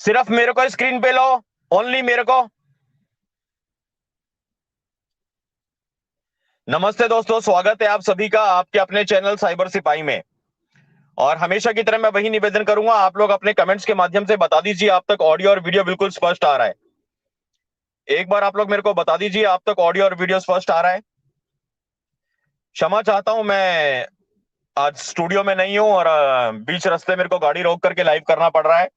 सिर्फ मेरे को स्क्रीन पे लो, ओनली मेरे को। नमस्ते दोस्तों, स्वागत है आप सभी का आपके अपने चैनल साइबर सिपाही में। और हमेशा की तरह मैं वही निवेदन करूंगा, आप लोग अपने कमेंट्स के माध्यम से बता दीजिए आप तक ऑडियो और वीडियो बिल्कुल स्पष्ट आ रहा है। एक बार आप लोग मेरे को बता दीजिए आप तक ऑडियो और वीडियो स्पष्ट आ रहा है। क्षमा चाहता हूं, मैं आज स्टूडियो में नहीं हूं और बीच रास्ते मेरे को गाड़ी रोक करके लाइव करना पड़ रहा है।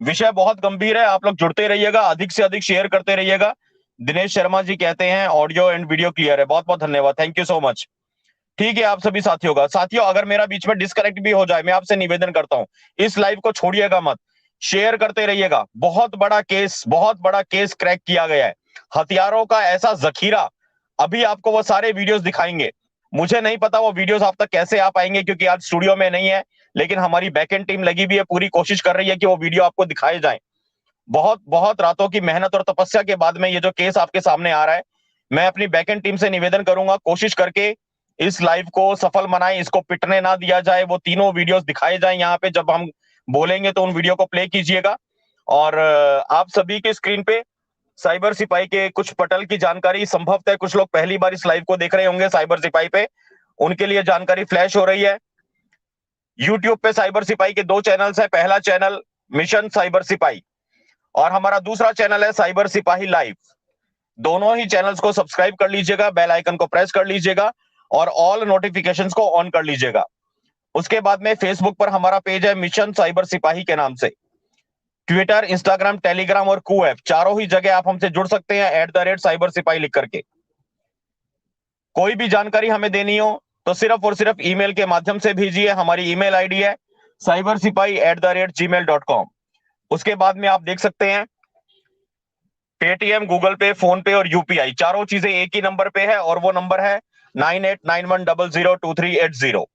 विषय बहुत गंभीर है, आप लोग जुड़ते रहिएगा, अधिक से अधिक शेयर करते रहिएगा। दिनेश शर्मा जी कहते हैं ऑडियो एंड वीडियो क्लियर है, बहुत बहुत धन्यवाद, थैंक यू सो मच। ठीक है आप सभी साथियों का, साथियों अगर मेरा बीच में डिस्कनेक्ट भी हो जाए, मैं आपसे निवेदन करता हूं इस लाइव को छोड़िएगा मत, शेयर करते रहिएगा। बहुत बड़ा केस क्रैक किया गया है, हथियारों का ऐसा जखीरा। अभी आपको वो सारे वीडियोस दिखाएंगे। मुझे नहीं पता वो वीडियोस आप तक कैसे आ पाएंगे क्योंकि आज स्टूडियो में नहीं है, लेकिन हमारी बैकएंड टीम लगी हुई है, पूरी कोशिश कर रही है कि वो वीडियो आपको दिखाए जाए। बहुत बहुत रातों की मेहनत और तपस्या के बाद में ये जो केस आपके सामने आ रहा है, मैं अपनी बैकएंड टीम से निवेदन करूंगा कोशिश करके इस लाइव को सफल बनाएं, इसको पिटने ना दिया जाए, वो तीनों वीडियोस दिखाए जाएं यहाँ पे। जब हम बोलेंगे तो उन वीडियो को प्ले कीजिएगा। और आप सभी के स्क्रीन पे साइबर सिपाही के कुछ पटल की जानकारी, संभवतः कुछ लोग पहली बार इस लाइव को देख रहे होंगे साइबर सिपाही पे, उनके लिए जानकारी फ्लैश हो रही है। यूट्यूब पे साइबर सिपाही के दो चैनल्स है, पहला चैनल मिशन साइबर सिपाही और हमारा दूसरा चैनल है साइबर सिपाही लाइव। दोनों ही चैनल्स को सब्सक्राइब कर लीजिएगा, बेल आइकन को प्रेस कर लीजिएगा और ऑल नोटिफिकेशंस को ऑन कर लीजिएगा। उसके बाद में फेसबुक पर हमारा पेज है मिशन साइबर सिपाही के नाम से। ट्विटर, इंस्टाग्राम, टेलीग्राम और कू ऐप, चारों ही जगह आप हमसे जुड़ सकते हैं @साइबर सिपाही लिख करके। कोई भी जानकारी हमें देनी हो तो सिर्फ और सिर्फ ईमेल के माध्यम से भेजिए। हमारी ईमेल आईडी है cybersipahi@gmail.com। उसके बाद में आप देख सकते हैं पेटीएम, गूगल पे, फोन पे और यूपीआई, चारों चीजें एक ही नंबर पे है और वो नंबर है 9891002380।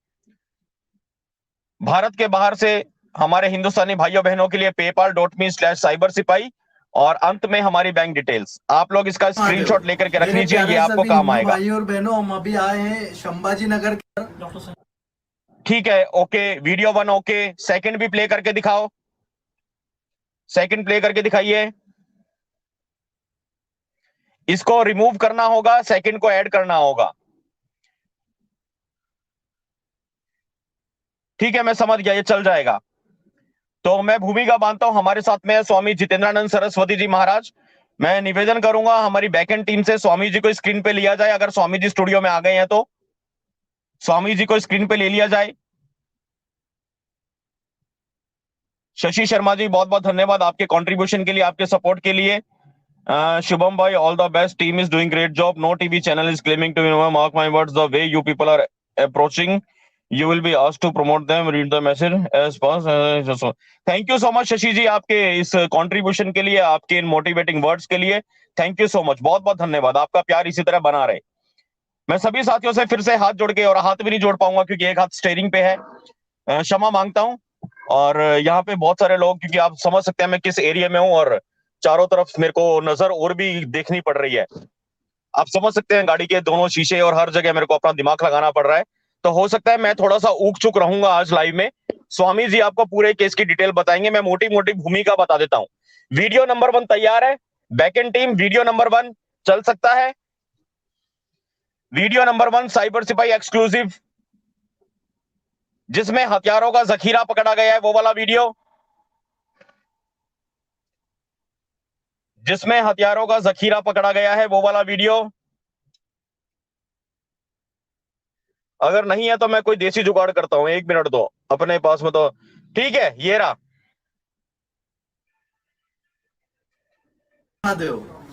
भारत के बाहर से हमारे हिंदुस्तानी भाइयों बहनों के लिए paypal.me/साइबर सिपाही और अंत में हमारी बैंक डिटेल्स। आप लोग इसका स्क्रीनशॉट लेकर के रख लीजिए, ये आपको काम आएगा। भाई और बहनों, हम अभी आए हैं संभाजी नगर के। ठीक है, ओके, वीडियो 1 ओके, सेकंड भी प्ले करके दिखाओ, सेकंड प्ले करके दिखाइए। इसको रिमूव करना होगा, सेकंड को ऐड करना होगा। ठीक है, मैं समझ गया, ये चल जाएगा। तो मैं भूमिका बांधता हूं, हमारे साथ में है स्वामी जितेंद्रानंद सरस्वती जी महाराज। मैं निवेदन करूंगा हमारी बैकएंड टीम से स्वामी जी को स्क्रीन पे लिया जाए। अगर स्वामी जी स्टूडियो में आ गए हैं तो स्वामी जी को स्क्रीन पे ले लिया जाए। शशि शर्मा जी, बहुत बहुत धन्यवाद आपके कंट्रीब्यूशन के लिए, आपके सपोर्ट के लिए। शुभम भाई, all the best, team is doing great job, no TV channel is claiming to mark my words, the way you people are approaching you will be asked to promote them, read the message as pass। Thank you so much Shashi ji, आपके इस contribution के लिए, आपके इन motivating words के लिए thank you so much, बहुत बहुत धन्यवाद। आपका प्यार इसी तरह बना रहे। मैं सभी साथियों से फिर से हाथ जोड़ के, और हाथ भी नहीं जोड़ पाऊंगा क्योंकि एक हाथ स्टेयरिंग पे है, क्षमा मांगता हूं। और यहाँ पे बहुत सारे लोग, क्योंकि आप समझ सकते हैं मैं किस एरिया में हूँ और चारों तरफ मेरे को नजर और भी देखनी पड़ रही है। आप समझ सकते हैं गाड़ी के दोनों शीशे और हर जगह मेरे को अपना दिमाग लगाना पड़ रहा है। तो हो सकता है मैं थोड़ा सा ऊक चुक रहूंगा आज लाइव में। स्वामी जी आपको पूरे केस की डिटेल बताएंगे, मैं मोटी मोटी भूमिका बता देता हूं। वीडियो नंबर 1 तैयार है, बैकएंड टीम, वीडियो नंबर 1 चल सकता है। वीडियो नंबर 1 साइबर सिपाही एक्सक्लूसिव, जिसमें हथियारों का जखीरा पकड़ा गया है, वो वाला वीडियो, जिसमें हथियारों का जखीरा पकड़ा गया है, वो वाला वीडियो। अगर नहीं है तो मैं कोई देसी जुगाड़ करता हूं, 1 मिनट दो अपने पास में। तो ठीक है, ये रहा।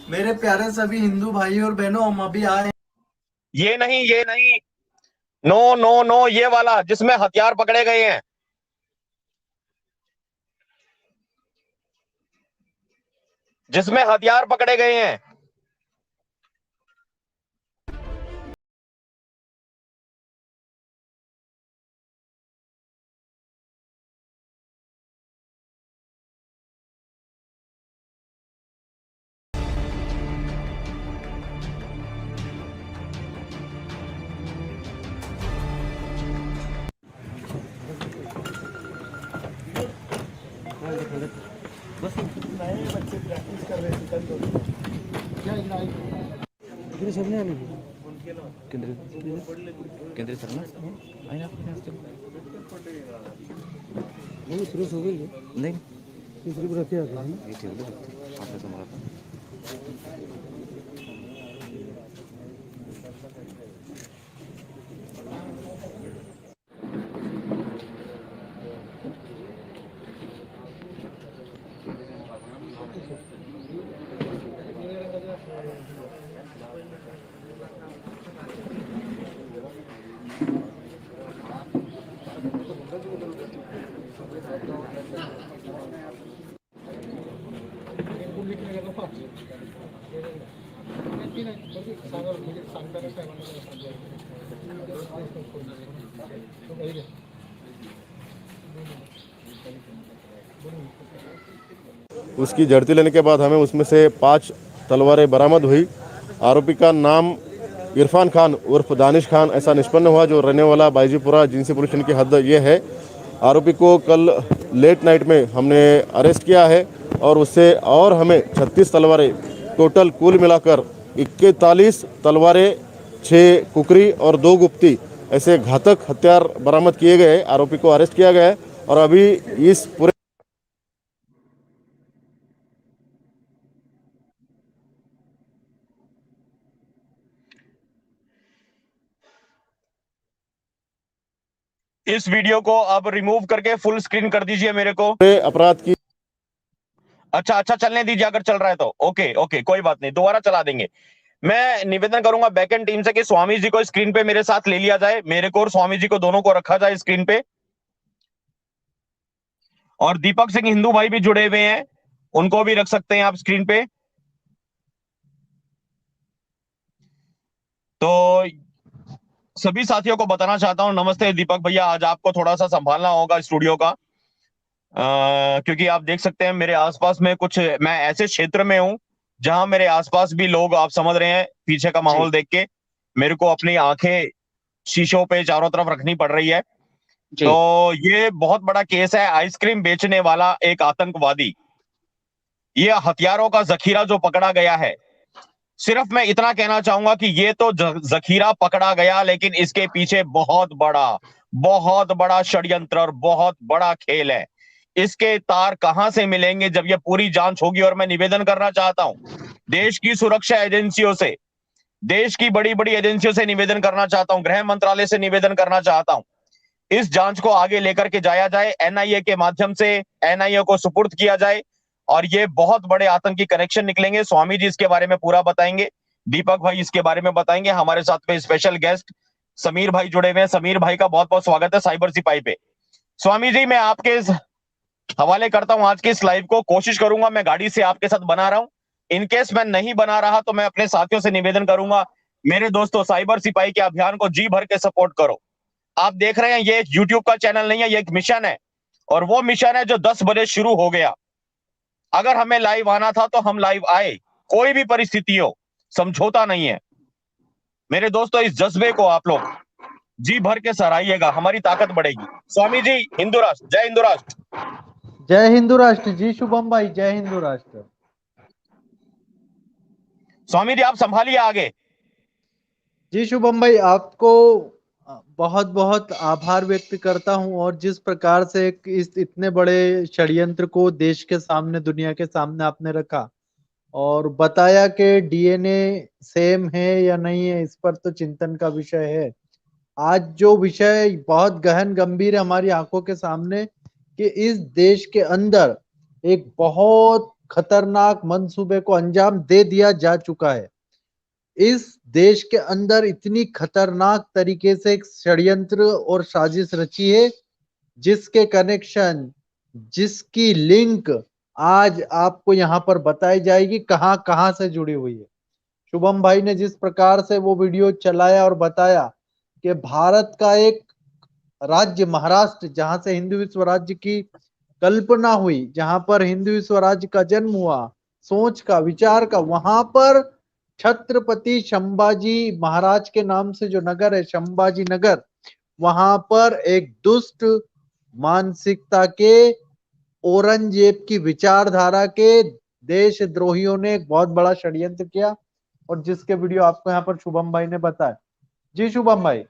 मेरे प्यारे सभी हिंदू भाई और बहनों, हम अभी आए। ये नहीं, ये नहीं, नो नो नो, ये वाला जिसमें हथियार पकड़े गए हैं, जिसमें हथियार पकड़े गए हैं। बस केंद्रीय सर ना आहे ना आपल्या असतील नाही हे ठेवलं फक्त आपल्या समोर आता उसकी झड़ती लेने के बाद हमें उसमें से 5 तलवारें बरामद हुई। आरोपी का नाम इरफान खान उर्फ दानिश खान ऐसा निष्पन्न हुआ, जो रहने वाला बाईजीपुरा जिनसी पुलिस स्टेशन की हद ये है। आरोपी को कल लेट नाइट में हमने अरेस्ट किया है और उससे और हमें 36 तलवारें, टोटल कुल मिलाकर 41 तलवारें, 6 कुकरी और 2 गुप्ती ऐसे घातक हथियार बरामद किए गए। आरोपी को अरेस्ट किया गया है और अभी इस पूरे इस वीडियो को अब रिमूव करके फुल स्क्रीन कर दीजिए मेरे को। अपराध की अच्छा अच्छा, चलने दीजिए अगर चल रहा है तो। ओके ओके, कोई बात नहीं, दोबारा चला देंगे। मैं निवेदन करूंगा बैकएंड टीम से कि स्वामी जी को स्क्रीन पे मेरे साथ ले लिया जाए, मेरे को और स्वामी जी को दोनों को रखा जाए स्क्रीन पे। और दीपक सिंह हिंदू भाई भी जुड़े हुए हैं, उनको भी रख सकते हैं आप स्क्रीन पे। तो सभी साथियों को बताना चाहता हूं, नमस्ते दीपक भैया, आज आपको थोड़ा सा संभालना होगा स्टूडियो का, क्योंकि आप देख सकते हैं मेरे आसपास में कुछ, मैं ऐसे क्षेत्र में हूं जहां मेरे आसपास भी लोग, आप समझ रहे हैं पीछे का माहौल देख के मेरे को अपनी आंखें शीशों पे चारों तरफ रखनी पड़ रही है। तो ये बहुत बड़ा केस है, आइसक्रीम बेचने वाला एक आतंकवादी, ये हथियारों का जखीरा जो पकड़ा गया है। सिर्फ मैं इतना कहना चाहूंगा कि ये तो जखीरा पकड़ा गया, लेकिन इसके पीछे बहुत बड़ा षड्यंत्र और बहुत बड़ा खेल है। इसके तार कहां से मिलेंगे जब ये पूरी जांच होगी। और मैं निवेदन करना चाहता हूं देश की सुरक्षा एजेंसियों से, देश की बड़ी बड़ी एजेंसियों से निवेदन करना चाहता हूं, गृह मंत्रालय से निवेदन करना चाहता हूं, इस जांच को आगे लेकर के जाया जाए, एनआईए के माध्यम से एनआईए को सुपुर्द किया जाए और ये बहुत बड़े आतंकी कनेक्शन निकलेंगे। स्वामी जी इसके बारे में पूरा बताएंगे, दीपक भाई इसके बारे में बताएंगे, हमारे साथ में स्पेशल गेस्ट समीर भाई जुड़े हुए हैं। समीर भाई का बहुत बहुत स्वागत है साइबर सिपाही पे। स्वामी जी मैं आपके हवाले करता हूं आज की इस लाइव को, कोशिश करूंगा मैं गाड़ी से आपके साथ बना रहा हूं। इनकेस मैं नहीं बना रहा तो मैं अपने साथियों से निवेदन करूंगा, मेरे दोस्तों साइबर सिपाही के अभियान को जी भर के सपोर्ट करो। आप देख रहे हैं ये एक यूट्यूब का चैनल नहीं है, ये एक मिशन है, और वो मिशन है जो 10 बजे शुरू हो गया। अगर हमें लाइव आना था तो हम लाइव आए, कोई भी परिस्थिति हो, समझौता नहीं है। मेरे दोस्तों इस जज्बे को आप लोग जी भर के सराहिएगा, हमारी ताकत बढ़ेगी। स्वामी जी हिंदू राष्ट्र, जय हिंदू राष्ट्र। जय हिंदू राष्ट्र जी शुभम भाई, जय हिंदू राष्ट्र। स्वामी जी आप संभालिए आगे। जी शुभम भाई, आपको बहुत बहुत आभार व्यक्त करता हूं। और जिस प्रकार से इस इतने बड़े षड्यंत्र को देश के सामने, दुनिया के सामने आपने रखा और बताया कि डीएनए सेम है या नहीं है, इस पर तो चिंतन का विषय है। आज जो विषय बहुत गहन गंभीर है हमारी आंखों के सामने, कि इस देश के अंदर एक बहुत खतरनाक मंसूबे को अंजाम दे दिया जा चुका है। इस देश के अंदर इतनी खतरनाक तरीके से एक षड्यंत्र और साजिश रची है, जिसके कनेक्शन, जिसकी लिंक आज आपको यहाँ पर बताई जाएगी कहां कहां से जुड़ी हुई है। शुभम भाई ने जिस प्रकार से वो वीडियो चलाया और बताया कि भारत का एक राज्य महाराष्ट्र, जहां से हिंदू स्वराज्य की कल्पना हुई, जहां पर हिंदू स्वराज्य का जन्म हुआ, सोच का, विचार का, वहां पर छत्रपति संभाजी महाराज के नाम से जो नगर है, संभाजी नगर, वहां पर एक दुष्ट मानसिकता के, औरंगजेब की विचारधारा के देशद्रोहियों ने एक बहुत बड़ा षड्यंत्र किया और जिसके वीडियो आपको यहाँ पर शुभम भाई ने बताया। जी शुभम भाई।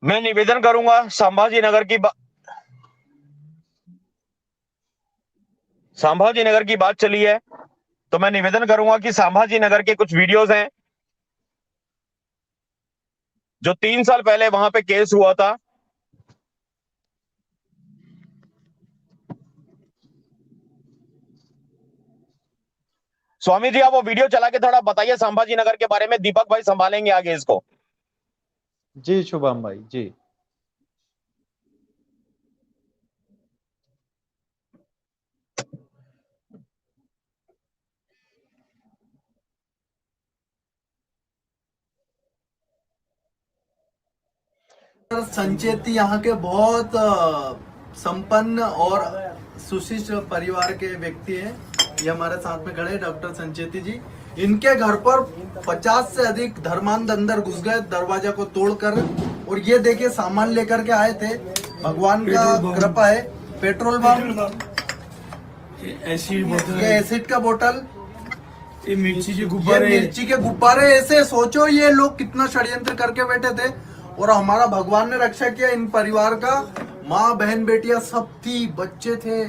मैं निवेदन करूंगा संभाजी नगर की बात चली है, तो मैं निवेदन करूंगा कि संभाजी नगर के कुछ वीडियोस हैं जो 3 साल पहले वहां पे केस हुआ था। स्वामी जी आप वो वीडियो चला के थोड़ा बताइए संभाजी नगर के बारे में, दीपक भाई संभालेंगे आगे इसको। जी शुभम भाई जी। संचेती यहाँ के बहुत संपन्न और सुशिष्ट परिवार के व्यक्ति हैं। ये हमारे साथ में खड़े हैं डॉक्टर संचेती जी। इनके घर पर 50 से अधिक धर्मांध अंदर घुस गए दरवाजा को तोड़कर, और ये देखिए सामान लेकर के आए थे। भगवान का कृपा है। पेट्रोल बम, ये एसिड का बोतल, ये मिर्ची के ये गुब्बारे, मिर्ची के गुब्बारे। ऐसे सोचो ये लोग कितना षड्यंत्र करके बैठे थे, और हमारा भगवान ने रक्षा किया। इन परिवार का माँ बहन बेटियां सब थी, बच्चे थे,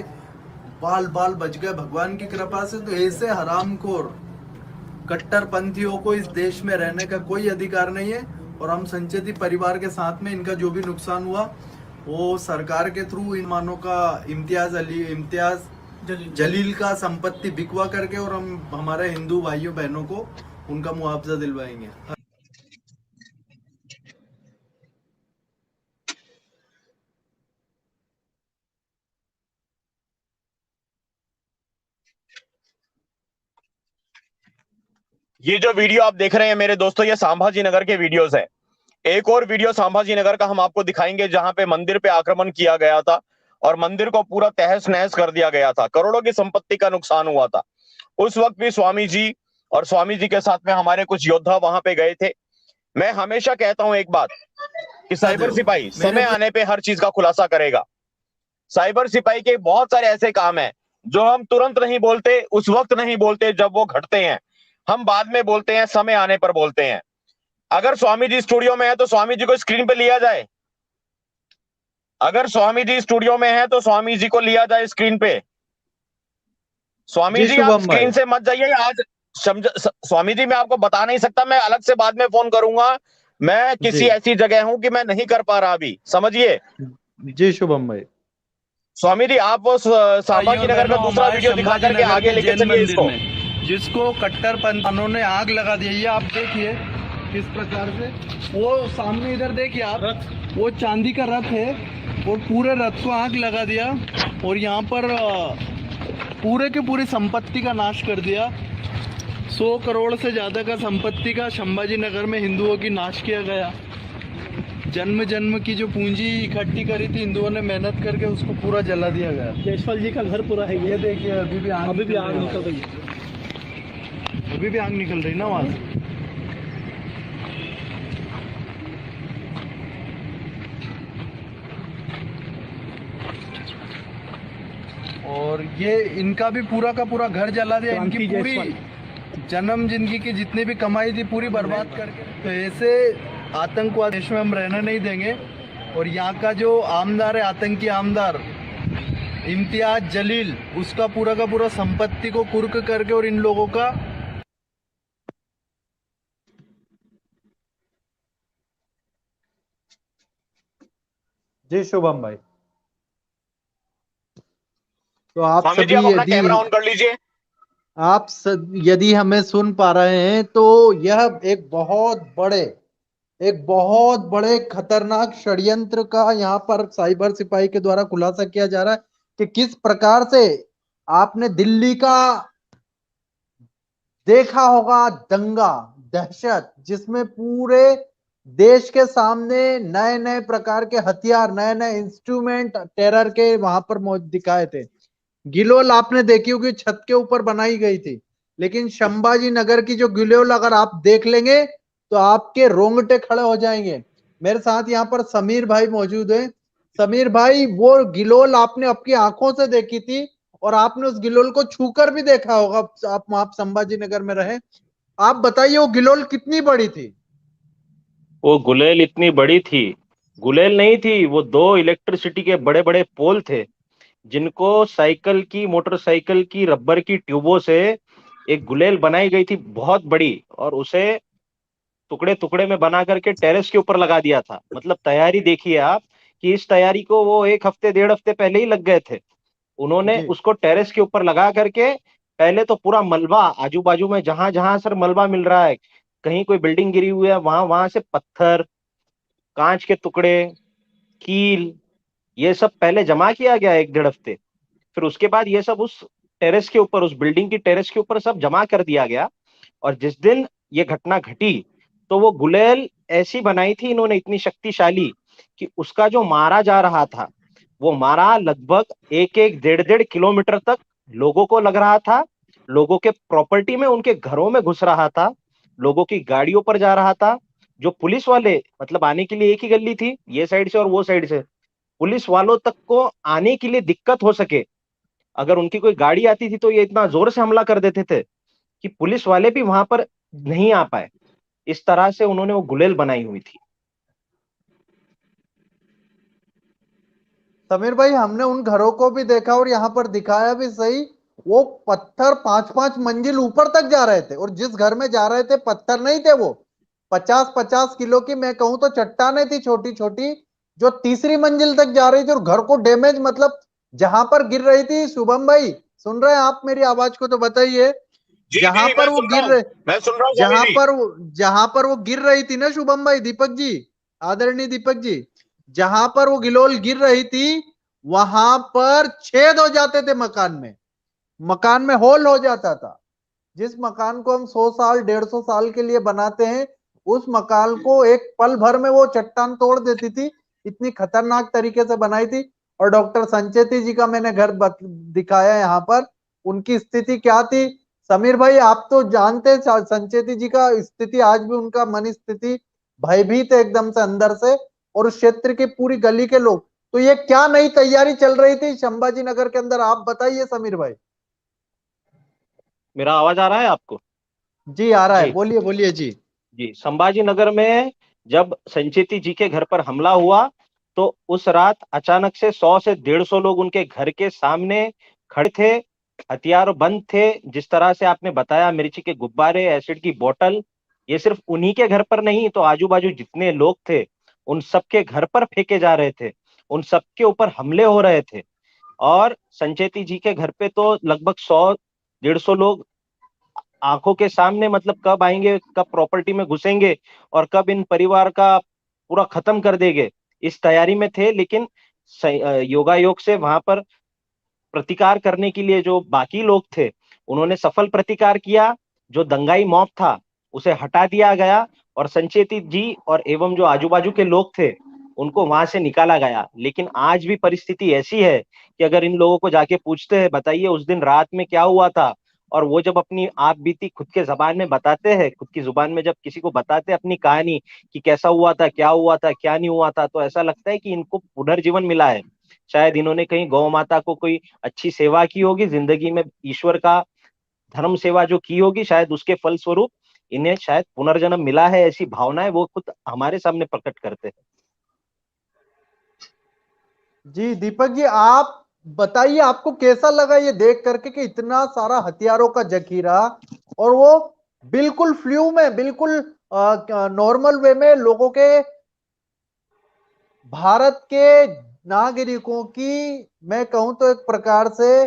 बाल बाल बच गए भगवान की कृपा से। तो ऐसे हरामखोर कट्टरपंथियों को इस देश में रहने का कोई अधिकार नहीं है। और हम संचेती परिवार के साथ में इनका जो भी नुकसान हुआ वो सरकार के थ्रू इन मानों का इम्तियाज जलील का संपत्ति बिकवा करके, और हम हमारे हिंदू भाइयों बहनों को उनका मुआवजा दिलवाएंगे। ये जो वीडियो आप देख रहे हैं मेरे दोस्तों, ये संभाजी नगर के वीडियोस हैं। एक और वीडियो संभाजी नगर का हम आपको दिखाएंगे जहां पे मंदिर पे आक्रमण किया गया था और मंदिर को पूरा तहस नहस कर दिया गया था, करोड़ों की संपत्ति का नुकसान हुआ था। उस वक्त भी स्वामी जी और स्वामी जी के साथ में हमारे कुछ योद्धा वहां पे गए थे। मैं हमेशा कहता हूं एक बात कि साइबर सिपाही समय आने पे हर चीज का खुलासा करेगा। साइबर सिपाही के बहुत सारे ऐसे काम हैं जो हम तुरंत नहीं बोलते, उस वक्त नहीं बोलते जब वो घटते हैं, हम बाद में बोलते हैं, समय आने पर बोलते हैं। अगर स्वामी जी स्टूडियो में है तो स्वामी जी को स्क्रीन पे लिया जाए। अगर स्वामी जी स्टूडियो में है तो स्वामी जी को लिया जाए स्क्रीन पे। स्वामी जी आप स्क्रीन से मत जाइए आज। स्वामी जी मैं आपको बता नहीं सकता, मैं अलग से बाद में फोन करूंगा। मैं किसी ऐसी जगह हूं कि मैं नहीं कर पा रहा अभी, समझिए। जी शुभम भाई। स्वामी जी आप संभाजी नगर का दूसरा वीडियो दिखा करके आगे लेके चलिए इसको। जिसको कट्टरपंथियों ने आग लगा दी है, ये आप देखिए किस प्रकार से। वो सामने इधर देखिए आप, वो चांदी का रथ है और पूरे रथ को आग लगा दिया, और यहाँ पर पूरे के पूरी संपत्ति का नाश कर दिया। 100 करोड़ से ज़्यादा का संपत्ति का संभाजी नगर में हिंदुओं की नाश किया गया। जन्म जन्म की जो पूंजी इकट्ठी करी थी हिंदुओं ने मेहनत करके, उसको पूरा जला दिया गया। जयसवाल जी का घर पूरा है। ये देखिए अभी भी आग निकल रही है। अभी भी आग निकल रही ना वहां से। और ये इनका भी पूरा का पूरा घर जला दिया। इनकी पूरी जन्म जिंदगी की जितनी भी कमाई थी पूरी बर्बाद करके। तो ऐसे आतंकवाद देश में हम रहना नहीं देंगे। और यहाँ का जो आमदार है, आतंकी आमदार इम्तियाज जलील, उसका पूरा का पूरा संपत्ति को कुर्क करके, और इन लोगों का जी शुभम भाई। तो आप स्वामी जी सभी आप अपना कैमरा ऑन कर लीजिए। आप यदि हमें सुन पा रहे हैं तो यह एक बहुत बड़े खतरनाक षड्यंत्र का यहाँ पर साइबर सिपाही के द्वारा खुलासा किया जा रहा है कि किस प्रकार से आपने दिल्ली का देखा होगा दंगा, दहशत, जिसमें पूरे देश के सामने नए नए प्रकार के हथियार, नए नए इंस्ट्रूमेंट टेरर के वहां पर दिखाए थे। गिलोल आपने देखी होगी छत के ऊपर बनाई गई थी, लेकिन संभाजी नगर की जो गिलोल अगर आप देख लेंगे तो आपके रोंगटे खड़े हो जाएंगे। मेरे साथ यहाँ पर समीर भाई मौजूद है। समीर भाई, वो गिलोल आपने अपनी आंखों से देखी थी और आपने उस गिलोल को छूकर भी देखा होगा, आप संभाजी नगर में रहे। आप बताइए वो गिलोल कितनी बड़ी थी। वो गुलेल इतनी बड़ी थी, गुलेल नहीं थी, वो दो इलेक्ट्रिसिटी के बड़े बड़े पोल थे जिनको साइकिल की, मोटरसाइकिल की रबर की ट्यूबों से एक गुलेल बनाई गई थी बहुत बड़ी, और उसे टुकड़े टुकड़े में बना करके टेरेस के ऊपर लगा दिया था। मतलब तैयारी देखिए आप, कि इस तैयारी को वो एक हफ्ते 1.5 हफ्ते पहले ही लग गए थे। उन्होंने जी उसको टेरेस के ऊपर लगा करके पहले तो पूरा मलबा, आजू बाजू में जहां जहां सर मलबा मिल रहा है, कहीं कोई बिल्डिंग गिरी हुई है, वहां वहां से पत्थर, कांच के टुकड़े, कील, ये सब पहले जमा किया गया 1-1.5 हफ्ते। फिर उसके बाद ये सब उस टेरेस के ऊपर, उस बिल्डिंग की टेरेस के ऊपर सब जमा कर दिया गया। और जिस दिन ये घटना घटी तो वो गुलेल ऐसी बनाई थी इन्होंने, इतनी शक्तिशाली, कि उसका जो मारा जा रहा था, वो मारा लगभग 1-1, 1.5-1.5 किलोमीटर तक लोगों को लग रहा था, लोगों के प्रॉपर्टी में, उनके घरों में घुस रहा था, लोगों की गाड़ियों पर जा रहा था। जो पुलिस वाले, मतलब आने के लिए एक ही गली थी ये साइड से और वो साइड से, पुलिस वालों तक को आने के लिए दिक्कत हो सके, अगर उनकी कोई गाड़ी आती थी तो ये इतना जोर से हमला कर देते थे कि पुलिस वाले भी वहां पर नहीं आ पाए। इस तरह से उन्होंने वो गुलेल बनाई हुई थी। समीर भाई, हमने उन घरों को भी देखा और यहाँ पर दिखाया भी सही। वो पत्थर 5-5 मंजिल ऊपर तक जा रहे थे, और जिस घर में जा रहे थे पत्थर नहीं थे, वो 50-50 किलो की, मैं कहूं तो चट्टानें थी छोटी छोटी, जो तीसरी मंजिल तक जा रही थी, और घर को डैमेज, मतलब जहां पर गिर रही थी। शुभम भाई, सुन रहे हैं आप मेरी आवाज को? तो बताइए। जी जहां जी, पर वो गिर रहे, मैं सुन रहा हूँ स्वामी जी। जहां पर वो गिर रही थी ना शुभम भाई, दीपक जी, आदरणीय दीपक जी, जहां पर वो गिलोल गिर रही थी, वहां पर छेद हो जाते थे मकान में, मकान में होल हो जाता था। जिस मकान को हम 100 साल 150 साल के लिए बनाते हैं, उस मकान को एक पल भर में वो चट्टान तोड़ देती थी। इतनी खतरनाक तरीके से बनाई थी। और डॉक्टर संचेती जी का मैंने घर दिखाया यहाँ पर, उनकी स्थिति क्या थी। समीर भाई, आप तो जानते हैं संचेती जी का स्थिति, आज भी उनका मन स्थिति भयभीत है एकदम से अंदर से, और उस क्षेत्र की पूरी गली के लोग। तो ये क्या नई तैयारी चल रही थी संभाजी नगर के अंदर, आप बताइए समीर भाई। मेरा आवाज आ रहा है आपको? जी आ रहा है, जी बोलिए बोलिए जी। जी। संभाजी नगर में जब संचेती जी के घर पर हमला हुआ तो उस रात अचानक से 100 से 150 लोग उनके घर के सामने खड़े थे, हथियार बंद थे। जिस तरह से आपने बताया, मिर्ची के गुब्बारे, एसिड की बोतल, ये सिर्फ उन्हीं के घर पर नहीं, तो आजू बाजू जितने लोग थे उन सबके घर पर फेंके जा रहे थे, उन सबके ऊपर हमले हो रहे थे। और संचेती जी के घर पे तो लगभग 100-150 लोग आंखों के सामने, मतलब कब आएंगे, कब प्रॉपर्टी में घुसेंगे और कब इन परिवार का पूरा खत्म कर देंगे, इस तैयारी में थे। लेकिन योगायोग से वहां पर प्रतिकार करने के लिए जो बाकी लोग थे, उन्होंने सफल प्रतिकार किया। जो दंगाई मॉब था उसे हटा दिया गया, और संचेती जी और एवं जो आजू बाजू के लोग थे उनको वहां से निकाला गया। लेकिन आज भी परिस्थिति ऐसी है कि अगर इन लोगों को जाके पूछते हैं, बताइए उस दिन रात में क्या हुआ था, और वो जब अपनी आप बीती खुद के जबान में बताते हैं, खुद की जुबान में जब किसी को बताते हैं अपनी कहानी कि कैसा हुआ था, क्या हुआ था, क्या नहीं हुआ था, तो ऐसा लगता है कि इनको पुनर्जीवन मिला है। शायद इन्होंने कहीं गौ माता को कोई अच्छी सेवा की होगी जिंदगी में, ईश्वर का धर्म सेवा जो की होगी, शायद उसके फल स्वरूप इन्हें शायद पुनर्जन्म मिला है। ऐसी भावनाएं वो खुद हमारे सामने प्रकट करते हैं। जी दीपक जी, आप बताइए, आपको कैसा लगा ये देख करके कि इतना सारा हथियारों का जखीरा, और वो बिल्कुल फ्लू में, बिल्कुल नॉर्मल वे में लोगों के, भारत के नागरिकों की, मैं कहूं तो एक प्रकार से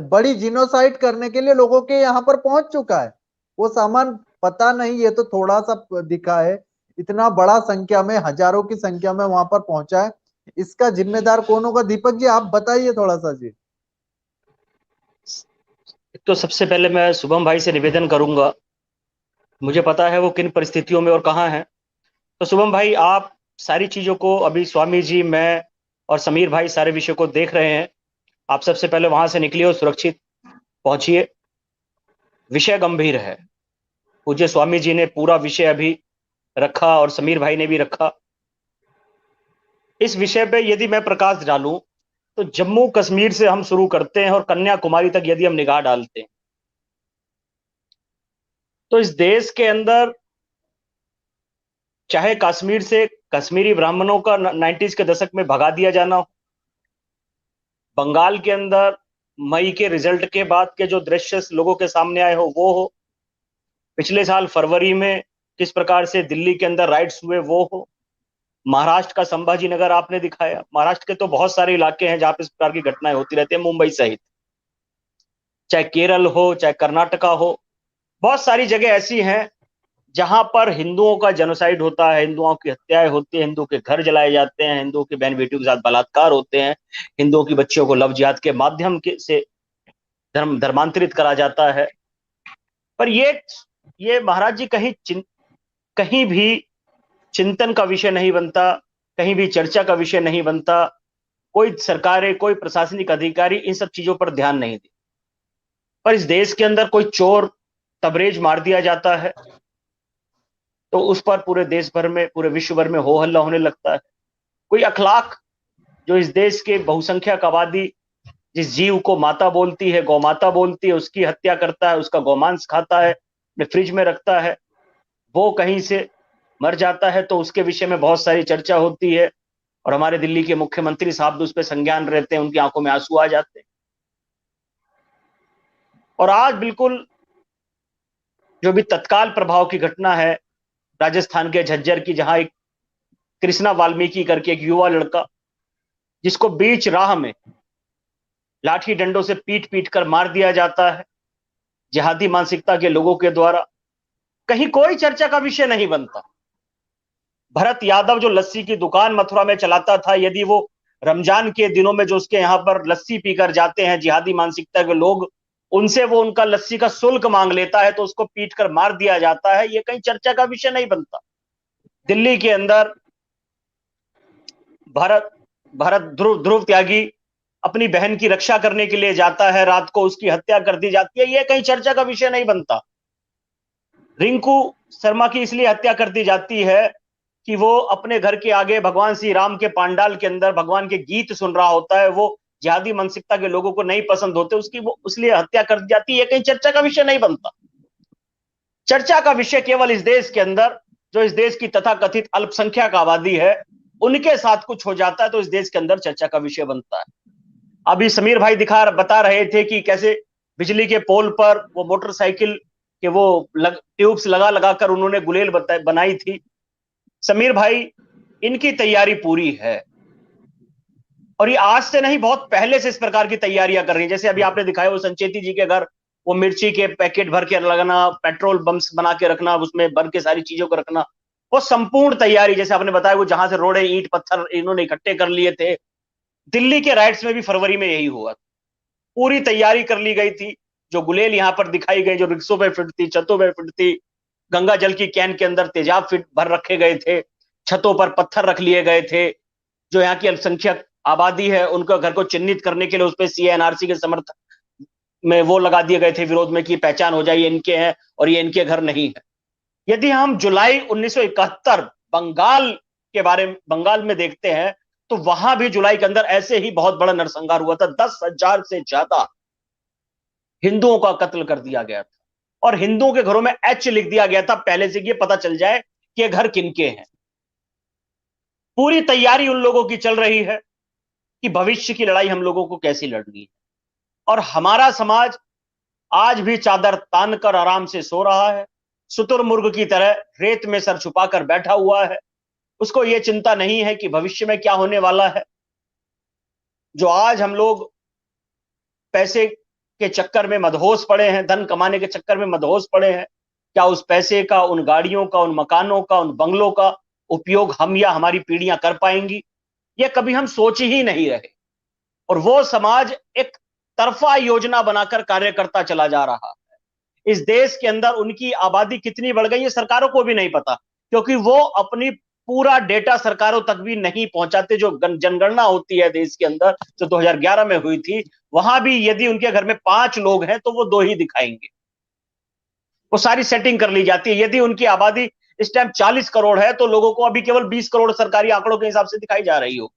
बड़ी जिनोसाइड करने के लिए लोगों के यहाँ पर पहुंच चुका है। वो सामान पता नहीं, ये तो थोड़ा सा दिखा है, इतना बड़ा संख्या में, हजारों की संख्या में वहां पर पहुंचा है। इसका जिम्मेदार कौन होगा? दीपक जी आप बताइए थोड़ा सा जी। तो सबसे पहले मैं शुभम भाई से निवेदन करूंगा, मुझे पता है वो किन परिस्थितियों में और कहाँ हैं। तो शुभम भाई, आप सारी चीज़ों को, अभी स्वामी जी, मैं और समीर भाई सारे विषय को देख रहे हैं। आप सबसे पहले वहां से निकलिए और सुरक्षित पहुंचिए। विषय गंभीर है। पूज्य स्वामी जी ने पूरा विषय अभी रखा और समीर भाई ने भी रखा। इस विषय पे यदि मैं प्रकाश डालूं तो जम्मू कश्मीर से हम शुरू करते हैं और कन्याकुमारी तक यदि हम निगाह डालते हैं तो इस देश के अंदर चाहे कश्मीर से कश्मीरी ब्राह्मणों का 90s के दशक में भगा दिया जाना हो, बंगाल के अंदर मई के रिजल्ट के बाद के जो दृश्य लोगों के सामने आए हो वो हो, पिछले साल फरवरी में किस प्रकार से दिल्ली के अंदर राइट्स हुए वो हो, महाराष्ट्र का संभाजी नगर आपने दिखाया। महाराष्ट्र के तो बहुत सारे इलाके हैं जहां पर इस प्रकार की घटनाएं होती रहती है, मुंबई सहित, चाहे केरल हो चाहे कर्नाटका हो, बहुत सारी जगह ऐसी हैं जहां पर हिंदुओं का जेनोसाइड होता है, हिंदुओं की हत्याएं होती है, हिंदुओं के घर जलाए जाते हैं, हिंदुओं की बहन बेटियों के साथ बलात्कार होते हैं, हिंदुओं की बच्चियों को लव जिहाद के माध्यम से धर्मांतरित करा जाता है। पर ये महाराज जी कहीं भी चिंतन का विषय नहीं बनता, कहीं भी चर्चा का विषय नहीं बनता, कोई सरकारें कोई प्रशासनिक अधिकारी इन सब चीजों पर ध्यान नहीं दे। पर इस देश के अंदर कोई चोर तबरेज मार दिया जाता है तो उस पर पूरे देश भर में पूरे विश्व भर में हो हल्ला होने लगता है। कोई अखलाक जो इस देश के बहुसंख्यक आबादी जिस जीव को माता बोलती है, गौ माता बोलती है, उसकी हत्या करता है, उसका गौमांस खाता है, अपने फ्रिज में रखता है, वो कहीं से मर जाता है तो उसके विषय में बहुत सारी चर्चा होती है और हमारे दिल्ली के मुख्यमंत्री साहब भी उस पर संज्ञान रहते हैं, उनकी आंखों में आंसू आ जाते हैं। और आज बिल्कुल जो भी तत्काल प्रभाव की घटना है राजस्थान के झज्जर की, जहां एक कृष्णा वाल्मीकि करके एक युवा लड़का जिसको बीच राह में लाठी डंडों से पीट पीट कर मार दिया जाता है जिहादी मानसिकता के लोगों के द्वारा, कहीं कोई चर्चा का विषय नहीं बनता। भरत यादव जो लस्सी की दुकान मथुरा में चलाता था, यदि वो रमजान के दिनों में जो उसके यहां पर लस्सी पीकर जाते हैं जिहादी मानसिकता के लोग, उनसे वो उनका लस्सी का शुल्क मांग लेता है तो उसको पीट कर मार दिया जाता है, ये कहीं चर्चा का विषय नहीं बनता। दिल्ली के अंदर भरत ध्रुव त्यागी अपनी बहन की रक्षा करने के लिए जाता है, रात को उसकी हत्या कर दी जाती है, ये कहीं चर्चा का विषय नहीं बनता। रिंकू शर्मा की इसलिए हत्या कर दी जाती है कि वो अपने घर के आगे भगवान श्री राम के पांडाल के अंदर भगवान के गीत सुन रहा होता है, वो जिहादी मानसिकता के लोगों को नहीं पसंद होते, उसकी वो इसलिए हत्या कर दी जाती है, कहीं चर्चा का विषय नहीं बनता। चर्चा का विषय केवल इस देश के अंदर जो इस देश की तथाकथित अल्पसंख्यक आबादी है उनके साथ कुछ हो जाता है तो इस देश के अंदर चर्चा का विषय बनता है। अभी समीर भाई बता रहे थे कि कैसे बिजली के पोल पर वो मोटरसाइकिल के वो ट्यूब्स लगा कर उन्होंने गुलेल बनाई थी। समीर भाई, इनकी तैयारी पूरी है और ये आज से नहीं बहुत पहले से इस प्रकार की तैयारियां कर रही हैं। जैसे अभी आपने दिखाया वो संचेती जी के घर वो मिर्ची के पैकेट भर के लगना, पेट्रोल बम्स बना के रखना, उसमें भर के सारी चीजों को रखना, वो संपूर्ण तैयारी, जैसे आपने बताया वो जहां से रोड़े ईंट पत्थर इन्होंने इकट्ठे कर लिए थे। दिल्ली के राइट्स में भी फरवरी में यही हुआ, पूरी तैयारी कर ली गई थी। जो गुलेल यहाँ पर दिखाई गई, जो रिक्शों पे फिटती, छतों पे फिटती, गंगा जल की कैन के अंदर तेजाब भर रखे गए थे, छतों पर पत्थर रख लिए गए थे। जो यहाँ की अल्पसंख्यक आबादी है उनका घर को चिन्हित करने के लिए उस पर CA/NRC के समर्थन में वो लगा दिए गए थे विरोध में कि पहचान हो जाए ये इनके हैं और ये इनके घर नहीं है। यदि हम जुलाई 1971 बंगाल में देखते हैं तो वहां भी जुलाई के अंदर ऐसे ही बहुत बड़ा नरसंहार हुआ था। 10,000 से ज्यादा हिंदुओं का कत्ल कर दिया गया था और हिंदुओं के घरों में H लिख दिया गया था पहले से, ये पता चल जाए कि ये घर किनके हैं। पूरी तैयारी उन लोगों की चल रही है कि भविष्य की लड़ाई हम लोगों को कैसी लड़नी है। और हमारा समाज आज भी चादर तान कर आराम से सो रहा है, शुतुरमुर्ग की तरह रेत में सर छुपाकर बैठा हुआ है। उसको यह चिंता नहीं है कि भविष्य में क्या होने वाला है। जो आज हम लोग पैसे के चक्कर में मदहोश पड़े हैं, धन कमाने के चक्कर में मदहोश पड़े हैं, क्या उस पैसे का, उन गाड़ियों का, उन मकानों का, उन बंगलों का उपयोग हम या हमारी पीढ़ियां कर पाएंगी? ये कभी हम सोच ही नहीं रहे। और वो समाज एक तरफा योजना बनाकर कार्य करता चला जा रहा है। इस देश के अंदर उनकी आबादी कितनी बढ़ गई है सरकारों को भी नहीं पता, क्योंकि वो अपनी पूरा डेटा सरकारों तक भी नहीं पहुंचाते। जो जनगणना होती है देश के अंदर जो 2011 में हुई थी, वहां भी यदि उनके घर में 5 लोग हैं तो वो 2 ही दिखाएंगे। वो सारी सेटिंग कर ली जाती है। यदि उनकी आबादी इस टाइम 40 करोड़ है तो लोगों को अभी केवल 20 करोड़ सरकारी आंकड़ों के हिसाब से दिखाई जा रही हो।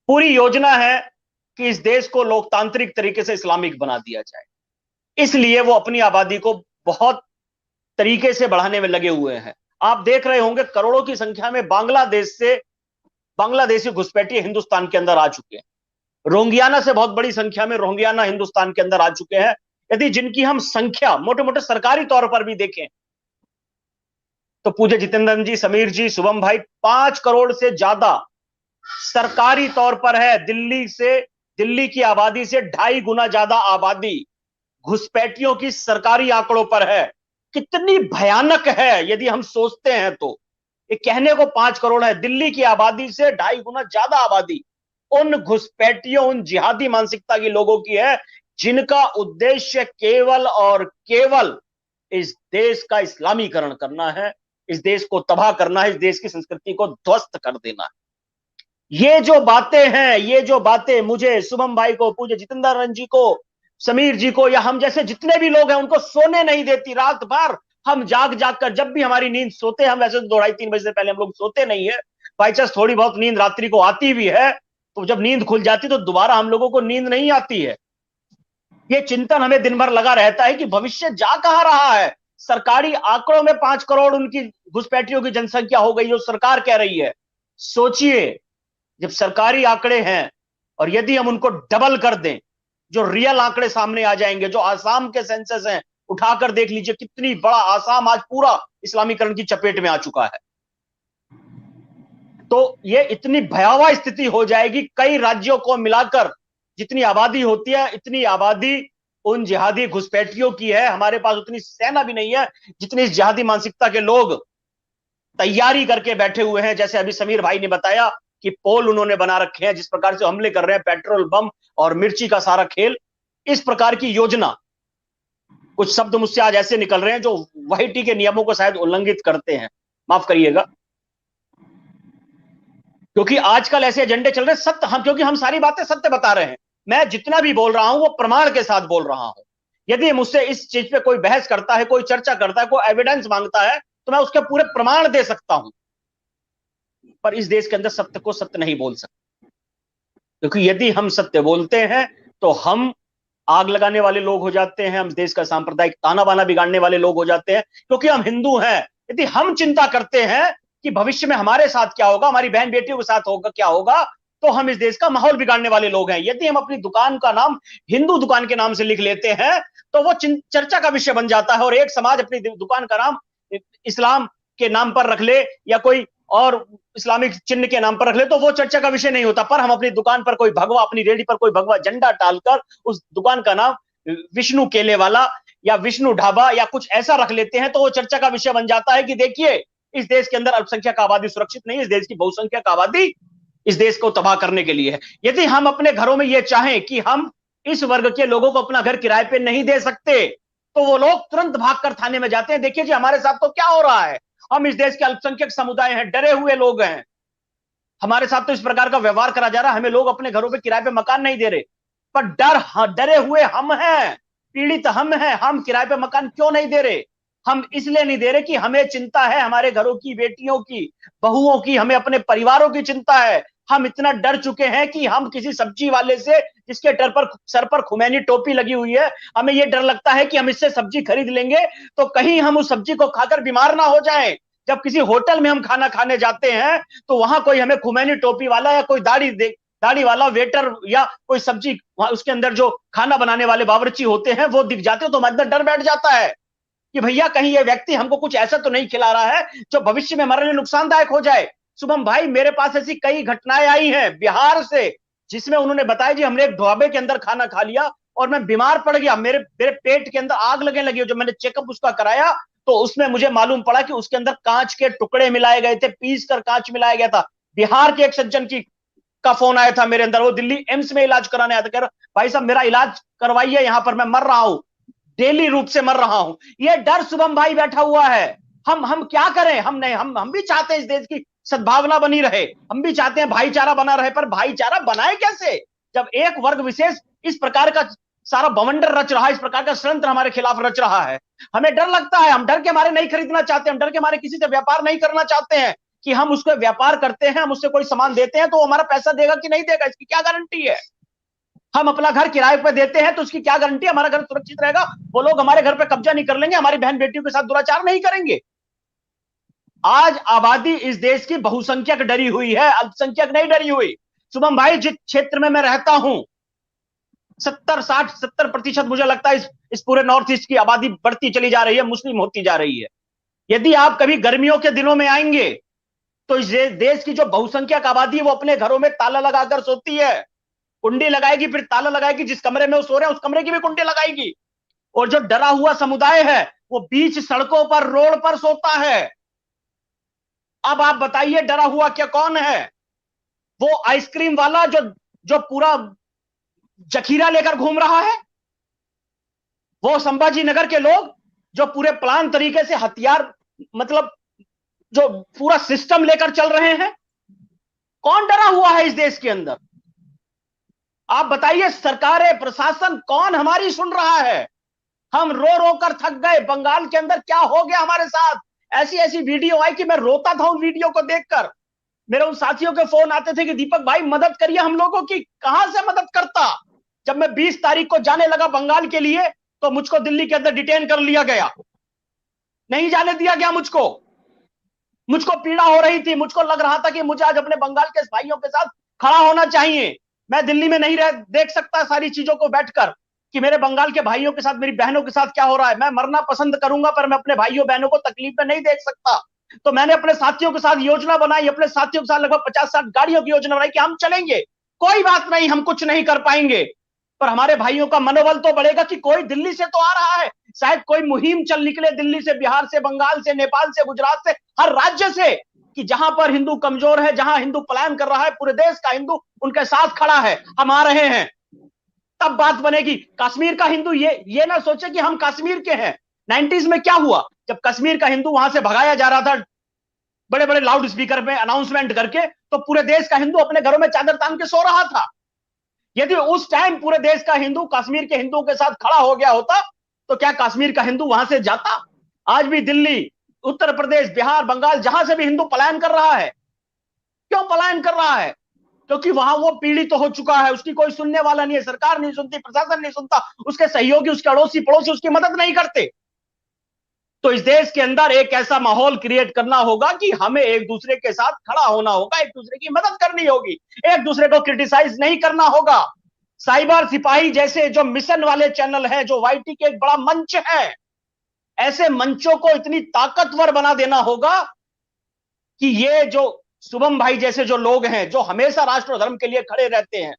पूरी योजना है कि इस देश को लोकतांत्रिक तरीके से इस्लामिक बना दिया जाए। इसलिए वो अपनी आबादी को बहुत तरीके से बढ़ाने में लगे हुए हैं। आप देख रहे होंगे करोड़ों की संख्या में बांग्लादेशी घुसपैठिए हिंदुस्तान के अंदर आ चुके हैं। रोहिंग्याना से बहुत बड़ी संख्या में रोहिंग्याना हिंदुस्तान के अंदर आ चुके हैं। यदि जिनकी हम संख्या मोटे मोटे सरकारी तौर पर भी देखें तो पूज्य जितेंद्र जी, समीर जी, शुभम भाई, 5 करोड़ से ज्यादा सरकारी तौर पर है। दिल्ली की आबादी से 2.5 गुना ज्यादा आबादी घुसपैठियों की सरकारी आंकड़ों पर है। कितनी भयानक है यदि हम सोचते हैं तो। ये कहने को 5 करोड़ है, दिल्ली की आबादी से 2.5 गुना ज्यादा आबादी उन घुसपैठियों, उन जिहादी मानसिकता के लोगों की है जिनका उद्देश्य केवल और केवल इस देश का इस्लामीकरण करना है, इस देश को तबाह करना है, इस देश की संस्कृति को ध्वस्त कर देना है। ये जो बातें हैं, ये जो बातें मुझे, शुभम भाई को, पूज्य जितेंद्र जी को, समीर जी को, या हम जैसे जितने भी लोग हैं उनको सोने नहीं देती। रात भर हम जाग जाग कर, जब भी हमारी नींद सोते हैं, हम वैसे तो 2-2:30-3 बजे से पहले हम लोग सोते नहीं है, बाई चांस थोड़ी बहुत नींद रात्रि को आती भी है, तो जब नींद खुल जाती तो दोबारा हम लोगों को नींद नहीं आती है। ये चिंतन हमें दिन भर लगा रहता है कि भविष्य जा कहां रहा है। सरकारी आंकड़ों में 5 करोड़ उनकी घुसपैठियों की जनसंख्या हो गई जो सरकार कह रही है। सोचिए, जब सरकारी आंकड़े हैं और यदि हम उनको डबल कर दें, जो रियल आंकड़े सामने आ जाएंगे, जो आसाम के सेंसस हैं, उठाकर देख लीजिए कितनी बड़ा आसाम आज पूरा इस्लामीकरण की चपेट में आ चुका है। तो ये इतनी भयावह स्थिति हो जाएगी, कई राज्यों को मिलाकर जितनी आबादी होती है, इतनी आबादी उन जिहादी घुसपैठियों की है। हमारे पास उतनी सेना भी नहीं है जितनी इस जिहादी मानसिकता के लोग तैयारी करके बैठे हुए हैं। जैसे अभी समीर भाई ने बताया कि पोल उन्होंने बना रखे हैं, जिस प्रकार से हमले कर रहे हैं, पेट्रोल बम और मिर्ची का सारा खेल, इस प्रकार की योजना। कुछ शब्द मुझसे आज ऐसे निकल रहे हैं जो वाहिटी के नियमों को शायद उल्लंघित करते हैं, माफ करिएगा, क्योंकि आजकल ऐसे एजेंडे चल रहे हैं। सत्य हम, क्योंकि हम सारी बातें सत्य बता रहे हैं। मैं जितना भी बोल रहा हूं वो प्रमाण के साथ बोल रहा हूं। यदि मुझसे इस चीज पे कोई बहस करता है, कोई चर्चा करता है, कोई एविडेंस मांगता है, तो मैं उसके पूरे प्रमाण दे सकता हूं। पर इस देश के अंदर सत्य को सत्य नहीं बोल सकते, क्योंकि यदि हम सत्य बोलते हैं तो हम आग लगाने वाले लोग हो जाते हैं, हम देश का सांप्रदायिक ताना बाना बिगाड़ने वाले लोग हो जाते हैं, क्योंकि हम हिंदू हैं। यदि हम चिंता करते हैं कि भविष्य में हमारे साथ क्या होगा, हमारी बहन बेटियों के साथ होगा क्या होगा, तो हम इस देश का माहौल बिगाड़ने वाले लोग हैं। यदि हम अपनी दुकान का नाम हिंदू दुकान के नाम से लिख लेते हैं तो वो चर्चा का विषय बन जाता है। और एक समाज अपनी दुकान का नाम इस्लाम के नाम पर रख ले या कोई और इस्लामिक चिन्ह के नाम पर रख ले तो वो चर्चा का विषय नहीं होता। पर हम अपनी दुकान पर कोई भगवा, अपनी रेडी पर कोई भगवा झंडा डालकर उस दुकान का नाम विष्णु केले वाला या विष्णु ढाबा या कुछ ऐसा रख लेते हैं तो वो चर्चा का विषय बन जाता है कि देखिए, इस देश के अंदर अल्पसंख्यक आबादी सुरक्षित नहीं है, इस देश की बहुसंख्यक आबादी इस देश को तबाह करने के लिए है। यदि हम अपने घरों में ये चाहें कि हम इस वर्ग के लोगों को अपना घर किराए पे नहीं दे सकते, तो वो लोग तुरंत भागकर थाने में जाते हैं। देखिए जी, हमारे साथ तो क्या हो रहा है, हम इस देश के अल्पसंख्यक समुदाय हैं, डरे हुए लोग हैं, हमारे साथ तो इस प्रकार का व्यवहार करा जा रहा है, हमें लोग अपने घरों पे किराए पे मकान नहीं दे रहे, पर डरे हुए हम हैं, पीड़ित हम हैं। हम किराए पे मकान क्यों नहीं दे रहे? हम इसलिए नहीं दे रहे कि हमें चिंता है हमारे घरों की बेटियों की, बहुओं की, हमें अपने परिवारों की चिंता है। हम इतना डर चुके हैं कि हम किसी सब्जी वाले से, जिसके सर पर खुमैनी टोपी लगी हुई है, हमें यह डर लगता है कि हम इससे सब्जी खरीद लेंगे तो कहीं हम उस सब्जी को खाकर बीमार ना हो जाएं। जब किसी होटल में हम खाना खाने जाते हैं तो वहां कोई हमें खुमैनी टोपी वाला या कोई दाढ़ी वाला वेटर या कोई सब्जी, उसके अंदर जो खाना बनाने वाले बावर्ची होते हैं वो दिख जाते हो तो हमारे अंदर डर बैठ जाता है कि भैया कहीं ये व्यक्ति हमको कुछ ऐसा तो नहीं खिला रहा है जो भविष्य में हमारे लिए नुकसानदायक हो जाए। शुभम भाई, मेरे पास ऐसी कई घटनाएं आई हैं बिहार से, जिसमें उन्होंने बताया जी हमने एक ढाबे के अंदर खाना खा लिया और मैं बीमार पड़ गया, मेरे पेट के अंदर आग लगने लगी। जो मैंने चेकअप उसका कराया तो उसमें मुझे मालूम पड़ा कि उसके अंदर कांच के टुकड़े मिलाए गए थे, पीस कर कांच मिलाया गया था। बिहार के एक सज्जन का फोन आया था मेरे अंदर, वो दिल्ली एम्स में इलाज कराने आया था, कह रहा भाई साहब मेरा इलाज करवाइए, यहाँ पर मैं मर रहा हूं, डेली रूप से मर रहा हूं। ये डर शुभम भाई बैठा हुआ है। हम क्या करें? हम भी चाहते हैं इस देश की सद्भावना बनी रहे, हम भी चाहते हैं भाईचारा बना रहे, पर भाईचारा बनाए कैसे जब एक वर्ग विशेष इस प्रकार का सारा बवंडर रच रहा है, इस प्रकार का षड्यंत्र हमारे खिलाफ रच रहा है। हमें डर लगता है, हम डर के मारे नहीं खरीदना चाहते, हम डर के मारे किसी से व्यापार नहीं करना चाहते हैं कि हम उसको व्यापार करते हैं, हम उससे कोई सामान देते हैं तो वो हमारा पैसा देगा कि नहीं देगा, इसकी क्या गारंटी है? हम अपना घर किराए पर देते हैं तो उसकी क्या गारंटी, हमारा घर सुरक्षित रहेगा, वो लोग हमारे घर पे कब्जा नहीं कर लेंगे, हमारी बहन बेटियों के साथ दुराचार नहीं करेंगे? आज आबादी इस देश की बहुसंख्यक डरी हुई है, अल्पसंख्यक नहीं डरी हुई। शुभम भाई, जिस क्षेत्र में मैं रहता हूं 70 मुझे लगता है इस पूरे नॉर्थ ईस्ट की आबादी बढ़ती चली जा रही है, मुस्लिम होती जा रही है। यदि आप कभी गर्मियों के दिनों में आएंगे तो इस देश की जो बहुसंख्यक आबादी है वो अपने घरों में ताला लगाकर सोती है, कुंडी लगाएगी, फिर ताला लगाएगी, जिस कमरे में वो सो रहे हैं उस कमरे की भी कुंडी लगाएगी। और जो डरा हुआ समुदाय है वो बीच सड़कों पर, रोड पर सोता है। अब आप बताइए डरा हुआ क्या कौन है? वो आइसक्रीम वाला जो पूरा जखीरा लेकर घूम रहा है, वो संभाजी नगर के लोग जो पूरे प्लान तरीके से हथियार, मतलब जो पूरा सिस्टम लेकर चल रहे हैं, कौन डरा हुआ है इस देश के अंदर? आप बताइए, सरकारें, प्रशासन कौन हमारी सुन रहा है? हम रो रो कर थक गए। बंगाल के अंदर क्या हो गया हमारे साथ, ऐसी ऐसी वीडियो आई कि मैं रोता था उन वीडियो को देखकर। मेरे उन साथियों के फोन आते थे कि दीपक भाई मदद करिए हम लोगों की। कहां से मदद करता? जब मैं 20 तारीख को जाने लगा बंगाल के लिए तो मुझको दिल्ली के अंदर डिटेन कर लिया गया, नहीं जाने दिया गया मुझको पीड़ा हो रही थी, मुझको लग रहा था कि मुझे आज अपने बंगाल के भाइयों के साथ खड़ा होना चाहिए। मैं दिल्ली में नहीं देख सकता सारी चीजों को बैठकर कि मेरे बंगाल के भाइयों के साथ, मेरी बहनों के साथ क्या हो रहा है। मैं मरना पसंद करूंगा पर मैं अपने भाइयों बहनों को तकलीफ में नहीं देख सकता। तो मैंने अपने साथियों के साथ योजना बनाई, अपने साथियों के साथ लगभग 50-60 गाड़ियों की योजना बनाई कि हम चलेंगे, कोई बात नहीं, हम कुछ नहीं कर पाएंगे पर हमारे भाइयों का मनोबल तो बढ़ेगा कि कोई दिल्ली से तो आ रहा है, शायद कोई मुहिम चल निकले दिल्ली से, बिहार से, बंगाल से, नेपाल से, गुजरात से, हर राज्य से, कि जहां पर हिंदू कमजोर है, जहां हिंदू पलायन कर रहा है, पूरे देश का हिंदू उनके साथ खड़ा है, हम आ रहे हैं, तब बात बनेगी। कश्मीर का हिंदू ये ना सोचे कि हम कश्मीर के हैं। 90s में क्या हुआ, जब कश्मीर का हिंदू वहां से भगाया जा रहा था बड़े बड़े लाउड स्पीकर में अनाउंसमेंट करके, तो पूरे देश का हिंदू अपने घरों में चादर तान के सो रहा था। यदि उस टाइम पूरे देश का हिंदू कश्मीर के हिंदुओं के साथ खड़ा हो गया होता तो क्या कश्मीर का हिंदू वहां से जाता? आज भी दिल्ली, उत्तर प्रदेश, बिहार, बंगाल, जहां से भी हिंदू पलायन कर रहा है। क्यों पलायन कर रहा है? क्योंकि वहां वो पीड़ित तो हो चुका है, उसकी कोई सुनने वाला नहीं है, सरकार नहीं सुनती, प्रशासन नहीं सुनता, उसके सहयोगी, उसके अड़ोसी पड़ोसी उसकी मदद नहीं करते। तो इस देश के अंदर एक ऐसा माहौल क्रिएट करना होगा कि हमें एक दूसरे के साथ खड़ा होना होगा, एक दूसरे की मदद करनी होगी, एक दूसरे को क्रिटिसाइज नहीं करना होगा। साइबर सिपाही जैसे जो मिशन वाले चैनल है, जो वाईटी के एक बड़ा मंच है, ऐसे मंचों को इतनी ताकतवर बना देना होगा कि ये जो शुभम भाई जैसे जो लोग हैं, जो हमेशा राष्ट्र और धर्म के लिए खड़े रहते हैं,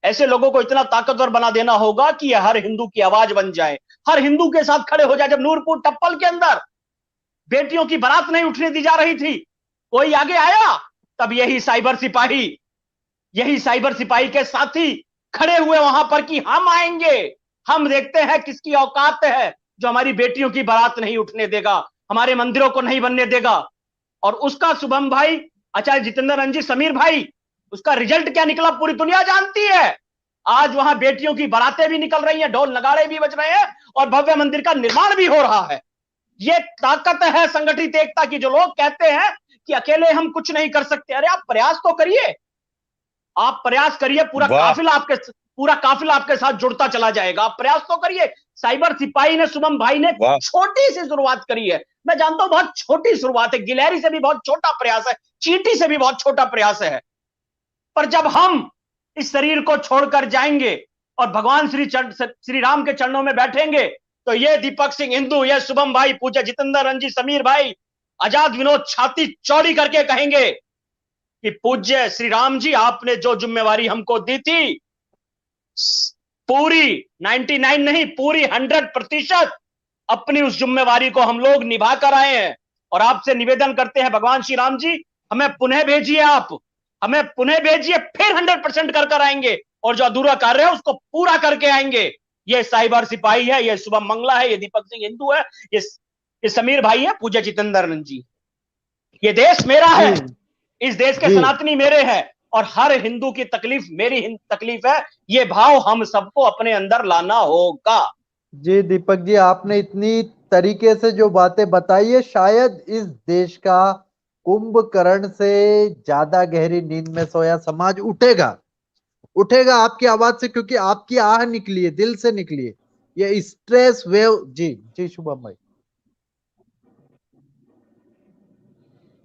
ऐसे लोगों को इतना ताकतवर बना देना होगा कि यह हर हिंदू की आवाज बन जाए, हर हिंदू के साथ खड़े हो जाए। जब नूरपुर टप्पल के अंदर बेटियों की बारात नहीं उठने दी जा रही थी, कोई आगे आया, तब यही साइबर सिपाही के साथी खड़े हुए वहां पर कि हम आएंगे, हम देखते हैं किसकी औकात है जो हमारी बेटियों की बारात नहीं उठने देगा, हमारे मंदिरों को नहीं बनने देगा। और उसका शुभम भाई, आचार्य जितेंद्र रंजी, समीर भाई, उसका रिजल्ट क्या निकला पूरी दुनिया जानती है। आज वहां बेटियों की बारातें भी निकल रही हैं, ढोल नगाड़े भी बज रहे हैं और भव्य मंदिर का निर्माण भी हो रहा है। ये ताकत है संगठित एकता की। जो लोग कहते हैं कि अकेले हम कुछ नहीं कर सकते, अरे आप प्रयास तो करिए, आप प्रयास करिए, पूरा काफिला आपके साथ जुड़ता चला जाएगा। आप प्रयास तो करिए। साइबर सिपाही ने, शुभम भाई ने छोटी सी शुरुआत करी है, मैं जानता हूं बहुत छोटी शुरुआत है, गिलहरी से भी बहुत छोटा प्रयास है, चींटी से भी बहुत छोटा प्रयास है, पर जब हम इस शरीर को छोड़कर जाएंगे और भगवान श्री राम के चरणों में बैठेंगे तो ये दीपक सिंह हिंदू, ये शुभम भाई, पूज्य जितेंद्र रंजी, समीर भाई, आजाद विनोद छाती चौड़ी करके कहेंगे कि पूज्य श्री राम जी, आपने जो जिम्मेवारी हमको दी थी, पूरी 99 नहीं, पूरी 100% अपनी उस जिम्मेवारी को हम लोग निभा कर आए हैं। और आपसे निवेदन करते हैं, भगवान श्री राम जी, हमें पुनः भेजिए, आप हमें पुनः भेजिए, फिर 100% कर आएंगे और जो अधूरा कार्य है उसको पूरा करके आएंगे। ये साइबर सिपाही है, ये शुभम मंगला है, ये दीपक सिंह हिंदू है, ये समीर भाई है, पूज्य जितेंद्र रंजी। ये देश मेरा है, इस देश के सनातनी मेरे हैं और हर हिंदू की तकलीफ मेरी तकलीफ है। ये भाव हम सबको अपने अंदर लाना होगा। जी दीपक जी, आपने इतनी तरीके से जो बातें बताई है, शायद इस देश का कुंभकर्ण से ज्यादा गहरी नींद में सोया समाज उठेगा, उठेगा आपकी आवाज से, क्योंकि आपकी आह निकली है, दिल से निकली है। ये स्ट्रेस वेव। जी जी शुभम भाई,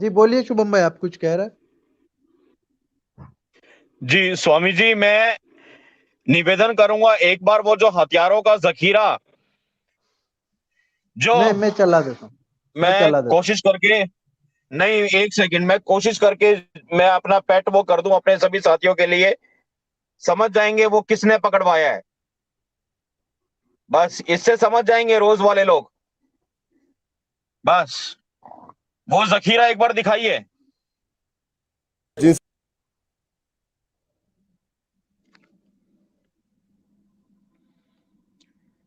जी बोलिए शुभम भाई, आप कुछ कह रहे हैं? जी स्वामी जी, मैं निवेदन करूंगा एक बार वो जो हथियारों का जखीरा जो मैं चला देता हूँ, मैं मैं चला देता कोशिश करके, नहीं एक सेकंड, मैं कोशिश करके मैं अपना पेट वो कर दूं अपने सभी साथियों के लिए, समझ जाएंगे वो किसने पकड़वाया है। बस इससे समझ जाएंगे रोज वाले लोग। बस वो जखीरा एक बार दिखाइए। जिन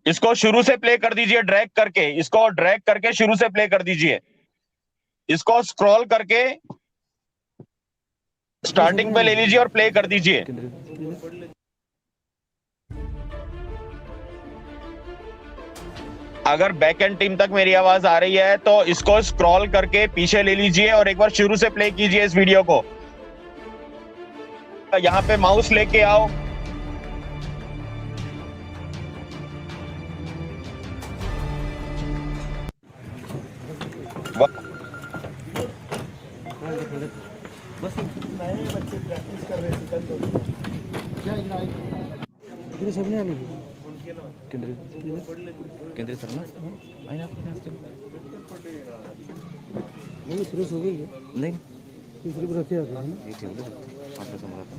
इसको शुरू से प्ले कर दीजिए, ड्रैग करके, इसको ड्रैग करके शुरू से प्ले कर दीजिए। इसको स्क्रॉल करके स्टार्टिंग पे ले लीजिए और प्ले कर दीजिए। अगर बैक एंड टीम तक मेरी आवाज आ रही है तो इसको स्क्रॉल करके पीछे ले लीजिए और एक बार शुरू से प्ले कीजिए इस वीडियो को। यहां पे माउस लेके आओ। केंद्रीय सर ना आहे ना आपण असतील नाही हे ठेवलं फक्त आपल्या समोर आता.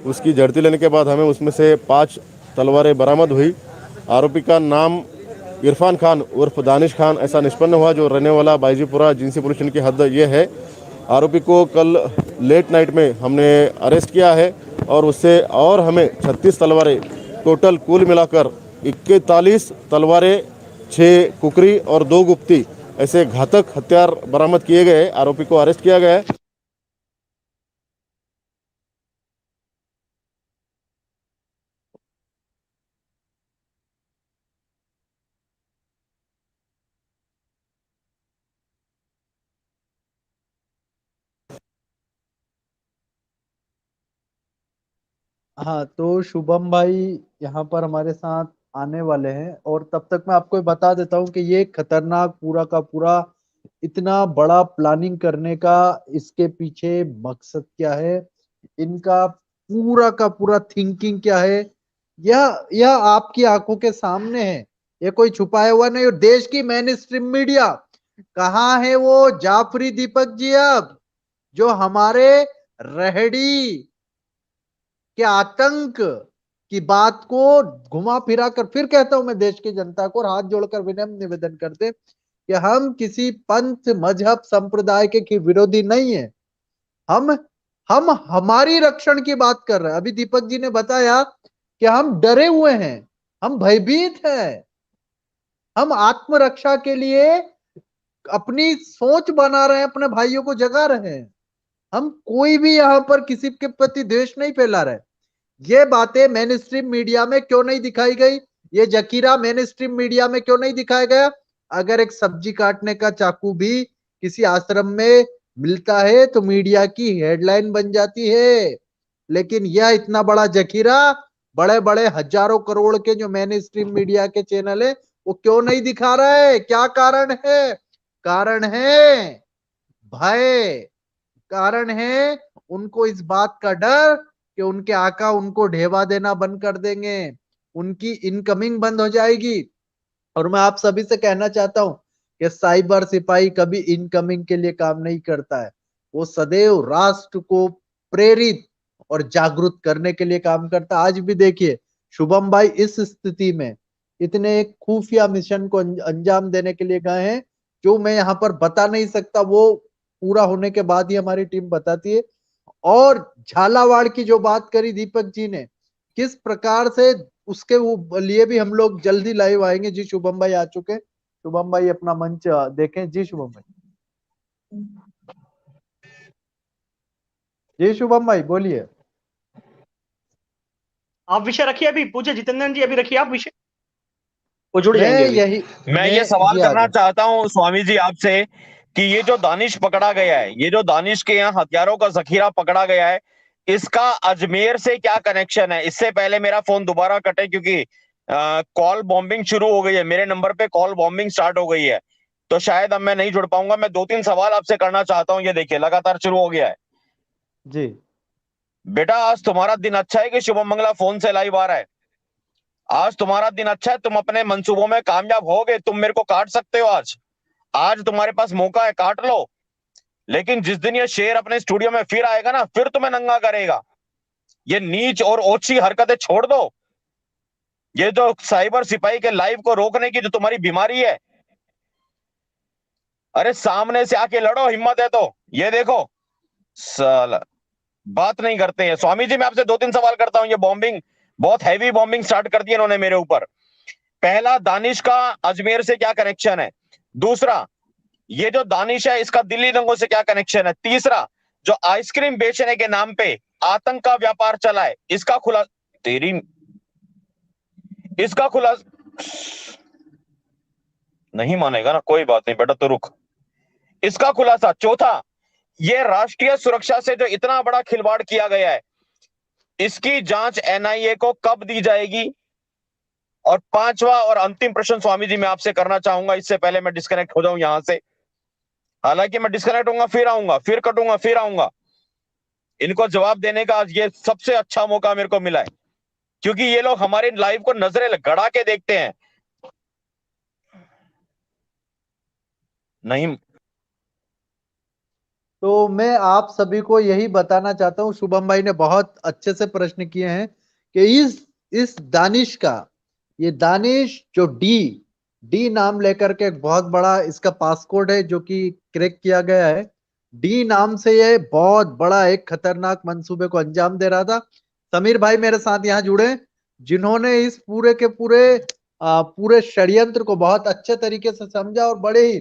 उसकी झड़ती लेने के बाद हमें उसमें से 5 तलवारें बरामद हुई। आरोपी का नाम इरफान खान उर्फ दानिश खान ऐसा निष्पन्न हुआ, जो रहने वाला बाईजीपुरा जिनसी पुलिस स्टेशन की हद ये है। आरोपी को कल लेट नाइट में हमने अरेस्ट किया है और उससे और हमें 36 तलवारें, टोटल कुल मिलाकर 41 तलवारें, 6 कुकरी और 2 गुप्ती ऐसे घातक हथियार बरामद किए गए। आरोपी को अरेस्ट किया गया है। हाँ, तो शुभम भाई यहाँ पर हमारे साथ आने वाले हैं, और तब तक मैं आपको ये बता देता हूँ कि ये खतरनाक पूरा का पूरा इतना बड़ा प्लानिंग करने का इसके पीछे मकसद क्या है, इनका पूरा का पूरा थिंकिंग क्या है, यह आपकी आंखों के सामने है। ये कोई छुपाया हुआ नहीं। और देश की मेन स्ट्रीम मीडिया कहाँ है वो जाफरी दीपक जी, अब जो हमारे रेहड़ी के आतंक की बात को घुमा फिरा कर, फिर कहता हूं मैं देश की जनता को, और हाथ जोड़कर विनम्र निवेदन करते कि हम किसी पंथ मजहब संप्रदाय के विरोधी नहीं है। हम हम हमारी रक्षण की बात कर रहे हैं। अभी दीपक जी ने बताया कि हम डरे हुए हैं, हम भयभीत हैं, हम आत्मरक्षा के लिए अपनी सोच बना रहे हैं, अपने भाइयों को जगा रहे हैं। हम कोई भी यहां पर किसी के प्रति द्वेष नहीं फैला रहे। ये बातें मेन स्ट्रीम मीडिया में क्यों नहीं दिखाई गई, ये जकीरा मेन स्ट्रीम मीडिया में क्यों नहीं दिखाया गया? अगर एक सब्जी काटने का चाकू भी किसी आश्रम में मिलता है तो मीडिया की हेडलाइन बन जाती है, लेकिन यह इतना बड़ा जखीरा बड़े बड़े हजारों करोड़ के जो मेन स्ट्रीम मीडिया के चैनल है वो क्यों नहीं दिखा रहा है? क्या कारण है? कारण है भय, कारण है उनको इस बात का डर कि उनके आका उनको ढेवा देना बंद कर देंगे, उनकी इनकमिंग बंद हो जाएगी। और मैं आप सभी से कहना चाहता हूं कि साइबर सिपाही कभी इनकमिंग के लिए काम नहीं करता है, वो सदैव राष्ट्र को प्रेरित और जागरूक करने के लिए काम करता है। आज भी देखिए शुभम भाई इस स्थिति में इतने एक खुफिया मिशन को अंजाम देने के लिए गए हैं, जो मैं यहाँ पर बता नहीं सकता, वो पूरा होने के बाद ही हमारी टीम बताती है। और झालावाड़ की जो बात करी दीपक जी ने, किस प्रकार से उसके वो लिए भी हम लोग जल्दी लाइव आएंगे। जी शुभम भाई आ चुके हैं, शुभम भाई अपना मंच देखें। जी शुभम भाई, जी शुभम भाई बोलिए। आप विषय रखिए, अभी पूछे जितेंद्र जी, अभी रखिए आप विषय, वो जुड़ मैं जाएंगे अभी। यही मैं ये मैं सवाल जी करना आगे चाहता हूं स्वामी जी आपसे कि ये जो दानिश पकड़ा गया है, ये जो दानिश के यहाँ हथियारों का जखीरा पकड़ा गया है, इसका अजमेर से क्या कनेक्शन है? इससे पहले मेरा फोन दोबारा कटे क्योंकि कॉल बॉम्बिंग शुरू हो गई है, मेरे नंबर पे कॉल बॉम्बिंग स्टार्ट हो गई है, तो शायद अब मैं नहीं जुड़ पाऊंगा। मैं 2-3 सवाल आपसे करना चाहता हूं। ये देखिए लगातार शुरू हो गया है। जी। बेटा आज तुम्हारा दिन अच्छा है कि शुभम मंगला फोन से लाइव आ रहा है? आज तुम्हारा दिन अच्छा है, तुम अपने मंसूबों में कामयाब होगे, तुम मेरे को काट सकते हो। आज आज तुम्हारे पास मौका है, काट लो। लेकिन जिस दिन ये शेर अपने स्टूडियो में फिर आएगा ना, फिर तुम्हें नंगा करेगा। ये नीच और ओछी हरकतें छोड़ दो। ये जो साइबर सिपाही के लाइव को रोकने की जो तुम्हारी बीमारी है, अरे सामने से आके लड़ो, हिम्मत है तो। ये देखो साला बात नहीं करते हैं। स्वामी जी मैं आपसे 2-3 सवाल करता हूं। ये बॉम्बिंग, बहुत हैवी बॉम्बिंग स्टार्ट कर दी इन्होंने मेरे ऊपर। पहला, दानिश का अजमेर से क्या कनेक्शन है? दूसरा, ये जो दानिश है इसका दिल्ली दंगों से क्या कनेक्शन है? तीसरा, जो आइसक्रीम बेचने के नाम पे आतंक का व्यापार चला है, इसका खुलासा तेरी इसका खुलासा नहीं मानेगा ना, कोई बात नहीं बेटा, तो रुक। इसका खुलासा। चौथा, ये राष्ट्रीय सुरक्षा से जो इतना बड़ा खिलवाड़ किया गया है, इसकी जांच एनआईए को कब दी जाएगी? और पांचवा और अंतिम प्रश्न स्वामी जी मैं आपसे करना चाहूंगा, इससे पहले मैं डिस्कनेक्ट हो जाऊं यहां से। हालांकि मैं डिस्कनेक्ट होऊंगा, फिर आऊंगा, फिर कटूंगा, फिर आऊंगा। इनको जवाब देने का आज ये सबसे अच्छा मौका मेरे को मिला है, क्योंकि ये लोग हमारे लाइव को नजरें गड़ा के देखते हैं। नहीं, तो मैं आप सभी को यही बताना चाहता हूँ, शुभम भाई ने बहुत अच्छे से प्रश्न किए हैं कि इस दानिश का, ये दानिश जो डी नाम लेकर के एक बहुत बड़ा इसका पासकोड है जो कि क्रैक किया गया है। डी नाम से ये बहुत बड़ा एक खतरनाक मंसूबे को अंजाम दे रहा था। समीर भाई मेरे साथ यहाँ जुड़े, जिन्होंने इस पूरे के पूरे षड्यंत्र को बहुत अच्छे तरीके से समझा और बड़े ही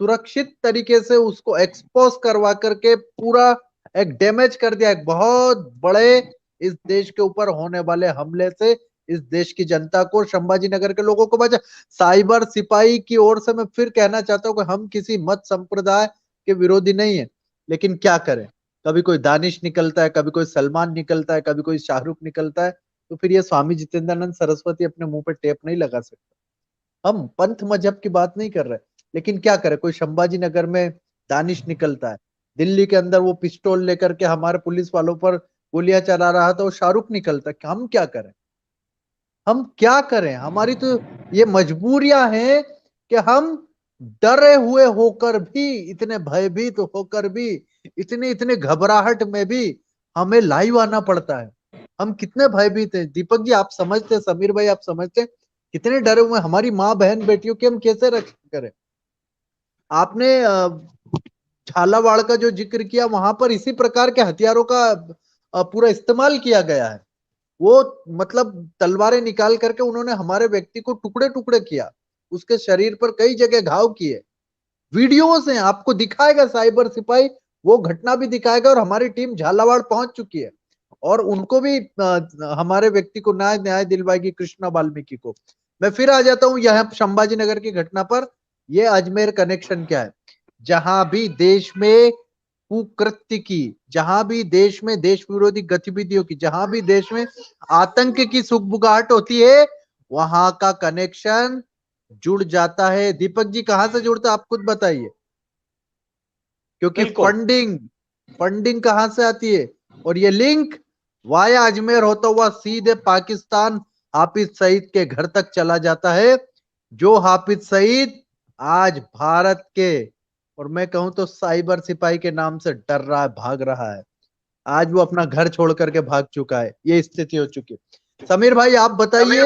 सुरक्षित तरीके से उसको एक्सपोज करवा करके पूरा एक डैमेज कर दिया। एक बहुत बड़े इस देश के ऊपर होने वाले हमले से इस देश की जनता को, संभाजी नगर के लोगों को बचा। साइबर सिपाही की ओर से मैं फिर कहना चाहता हूं कि हम किसी मत संप्रदाय के विरोधी नहीं है, लेकिन क्या करें, कभी कोई दानिश निकलता है, कभी कोई सलमान निकलता है, कभी कोई शाहरुख निकलता है, तो फिर ये स्वामी जितेंद्रानंद सरस्वती अपने मुंह पे टेप नहीं लगा सकता। हम पंथ मजहब की बात नहीं कर रहे, लेकिन क्या करे, कोई संभाजी नगर में दानिश निकलता है, दिल्ली के अंदर वो पिस्टल लेकर के हमारे पुलिस वालों पर गोलियां चला रहा था, वो शाहरुख निकलता है। हम क्या करें, हम क्या करें? हमारी तो ये मजबूरियां हैं कि हम डरे हुए होकर भी, इतने भयभीत होकर भी, इतने इतने घबराहट में भी हमें लाइव आना पड़ता है। हम कितने भयभीत हैं दीपक जी, आप समझते हैं, समीर भाई आप समझते हैं कितने डरे हुए हमारी माँ बहन बेटियों की हम कैसे रक्षा करें? आपने झालावाड़ का जो जिक्र किया, वहां पर इसी प्रकार के हथियारों का पूरा इस्तेमाल किया गया है। वो मतलब तलवारें निकाल करके उन्होंने हमारे व्यक्ति को टुकड़े टुकड़े किया, उसके शरीर पर कई जगह घाव किए। वीडियोस हैं, आपको दिखाएगा साइबर सिपाही, वो घटना भी दिखाएगा। और हमारी टीम झालावाड़ पहुंच चुकी है और उनको भी हमारे व्यक्ति को न्याय दिलवाएगी, कृष्णा वाल्मीकि को। मैं फिर आ जाता हूं यह संभाजी नगर की घटना पर। यह अजमेर कनेक्शन क्या है? जहां भी देश में कुकृत्य की, जहां भी देश में देश विरोधी गतिविधियों की, जहां भी देश में आतंक की सुगबुगाहट होती है, वहां का कनेक्शन जुड़ जाता है। दीपक जी कहां से जुड़ता है आप खुद बताइए, क्योंकि बिल्कुल फंडिंग कहां से आती है? और ये लिंक वाया अजमेर होता हुआ सीधे पाकिस्तान हाफिज सईद के घर तक चला जाता है, जो हाफिज सईद आज भारत के, और मैं कहूं तो साइबर सिपाही के नाम से डर रहा है, भाग रहा है। आज वो अपना घर छोड़ करके भाग चुका है। ये स्थिति हो चुकी है। समीर भाई आप बताइए कि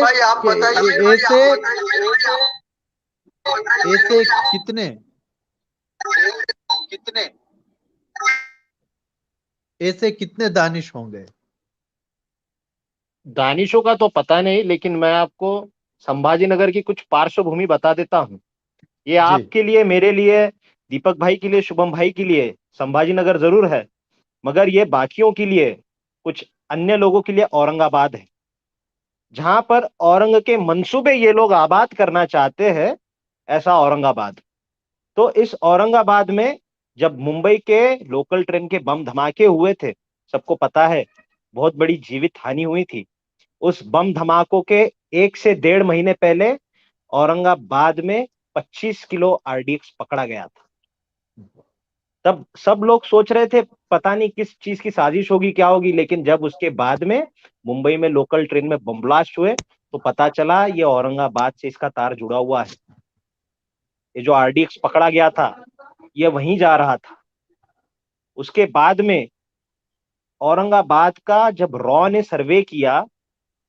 ऐसे कितने ऐसे कितने दानिश होंगे? दानिशों का तो पता नहीं, लेकिन मैं आपको संभाजीनगर की कुछ पार्श्वभूमि बता देता हूँ। ये जी आपके लिए, मेरे लिए, दीपक भाई के लिए, शुभम भाई के लिए संभाजीनगर जरूर है, मगर ये बाकियों के लिए, कुछ अन्य लोगों के लिए औरंगाबाद है। जहां पर औरंग के मंसूबे ये लोग आबाद करना चाहते हैं, ऐसा औरंगाबाद। तो इस औरंगाबाद में जब मुंबई के लोकल ट्रेन के बम धमाके हुए थे, सबको पता है, बहुत बड़ी जीवित हानि हुई थी। उस बम धमाकों के 1 से 1.5 महीने पहले औरंगाबाद में 25 किलो आरडीएक्स पकड़ा गया था। तब सब लोग सोच रहे थे पता नहीं किस चीज की साजिश होगी, क्या होगी, लेकिन जब उसके बाद में मुंबई में लोकल ट्रेन में बम ब्लास्ट हुए तो पता चला ये औरंगाबाद से इसका तार जुड़ा हुआ है। ये जो आरडीएक्स पकड़ा गया था ये वहीं जा रहा था। उसके बाद में औरंगाबाद का जब रॉ ने सर्वे किया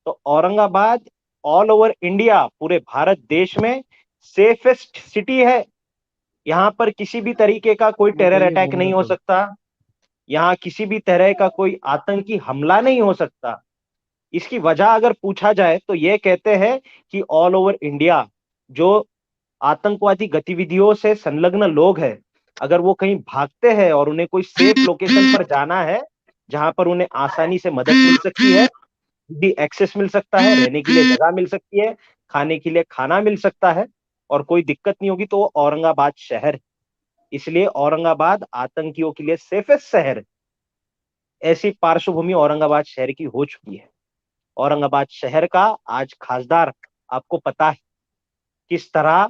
तो औरंगाबाद ऑल ओवर इंडिया, पूरे भारत देश में सेफेस्ट सिटी है। यहाँ पर किसी भी तरीके का कोई टेरर बताइए अटैक घूमने नहीं हो को। सकता, यहाँ किसी भी तरह का कोई आतंकी हमला नहीं हो सकता। इसकी वजह अगर पूछा जाए तो ये कहते हैं कि ऑल ओवर इंडिया जो आतंकवादी गतिविधियों से संलग्न लोग हैं, अगर वो कहीं भागते हैं और उन्हें कोई सेफ लोकेशन पर जाना है जहां पर उन्हें आसानी से मदद मिल सकती है, भी एक्सेस मिल सकता है, रहने के लिए जगह मिल सकती है, खाने के लिए खाना मिल सकता है, और कोई दिक्कत नहीं होगी, तो वो औरंगाबाद शहर है। इसलिए औरंगाबाद आतंकियों के लिए सेफेस्ट शहर है। ऐसी पार्श्वभूमि औरंगाबाद शहर की हो चुकी है। औरंगाबाद शहर का आज खासदार आपको पता है किस तरह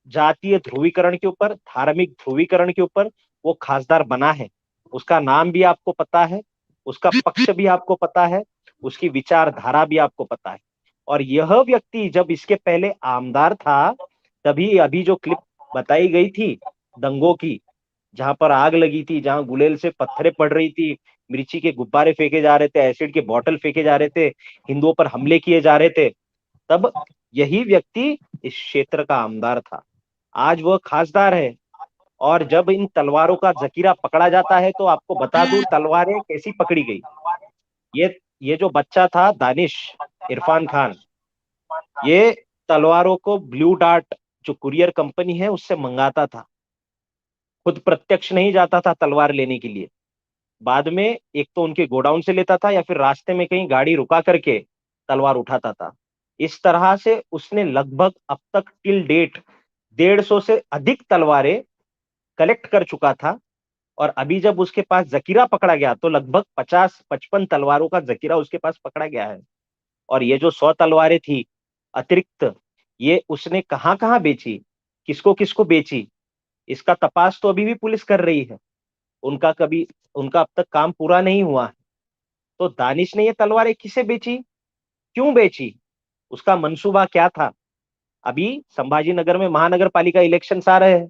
जातीय ध्रुवीकरण के ऊपर, धार्मिक ध्रुवीकरण के ऊपर वो खासदार बना है। उसका नाम भी आपको पता है, उसका पक्ष भी आपको पता है, उसकी विचारधारा भी आपको पता है। और यह व्यक्ति जब इसके पहले आमदार था, तभी अभी जो क्लिप बताई गई थी दंगों की, जहां पर आग लगी थी, जहां गुलेल से पत्थरें पड़ रही थी, मिर्ची के गुब्बारे फेंके जा रहे थे, एसिड के बॉटल फेंके जा रहे थे, हिंदुओं पर हमले किए जा रहे थे, तब यही व्यक्ति इस क्षेत्र का आमदार था। आज वह खासदार है। और जब इन तलवारों का जखीरा पकड़ा जाता है तो आपको बता दूं तलवारें कैसी पकड़ी गई। ये जो बच्चा था दानिश इरफान खान, ये तलवारों को ब्लू डार्ट जो कुरियर कंपनी है उससे मंगाता था। खुद प्रत्यक्ष नहीं जाता था तलवार लेने के लिए, बाद में एक तो उनके गोडाउन से लेता था या फिर रास्ते में कहीं गाड़ी रुका करके तलवार उठाता था। इस तरह से उसने लगभग अब तक टिल डेट 150 से अधिक तलवारें कलेक्ट कर चुका था। और अभी जब उसके पास जखीरा पकड़ा गया तो लगभग 50-55 तलवारों का जखीरा उसके पास पकड़ा गया है। और ये जो 100 तलवारें थी अतिरिक्त, ये उसने कहां कहां बेची, किसको किसको बेची, इसका तपास तो अभी भी पुलिस कर रही है। उनका अब तक काम पूरा नहीं हुआ है। तो दानिश ने ये तलवारें किसे बेची, क्यों बेची, उसका मंसूबा क्या था? अभी संभाजीनगर में महानगर पालिका इलेक्शन आ रहे हैं,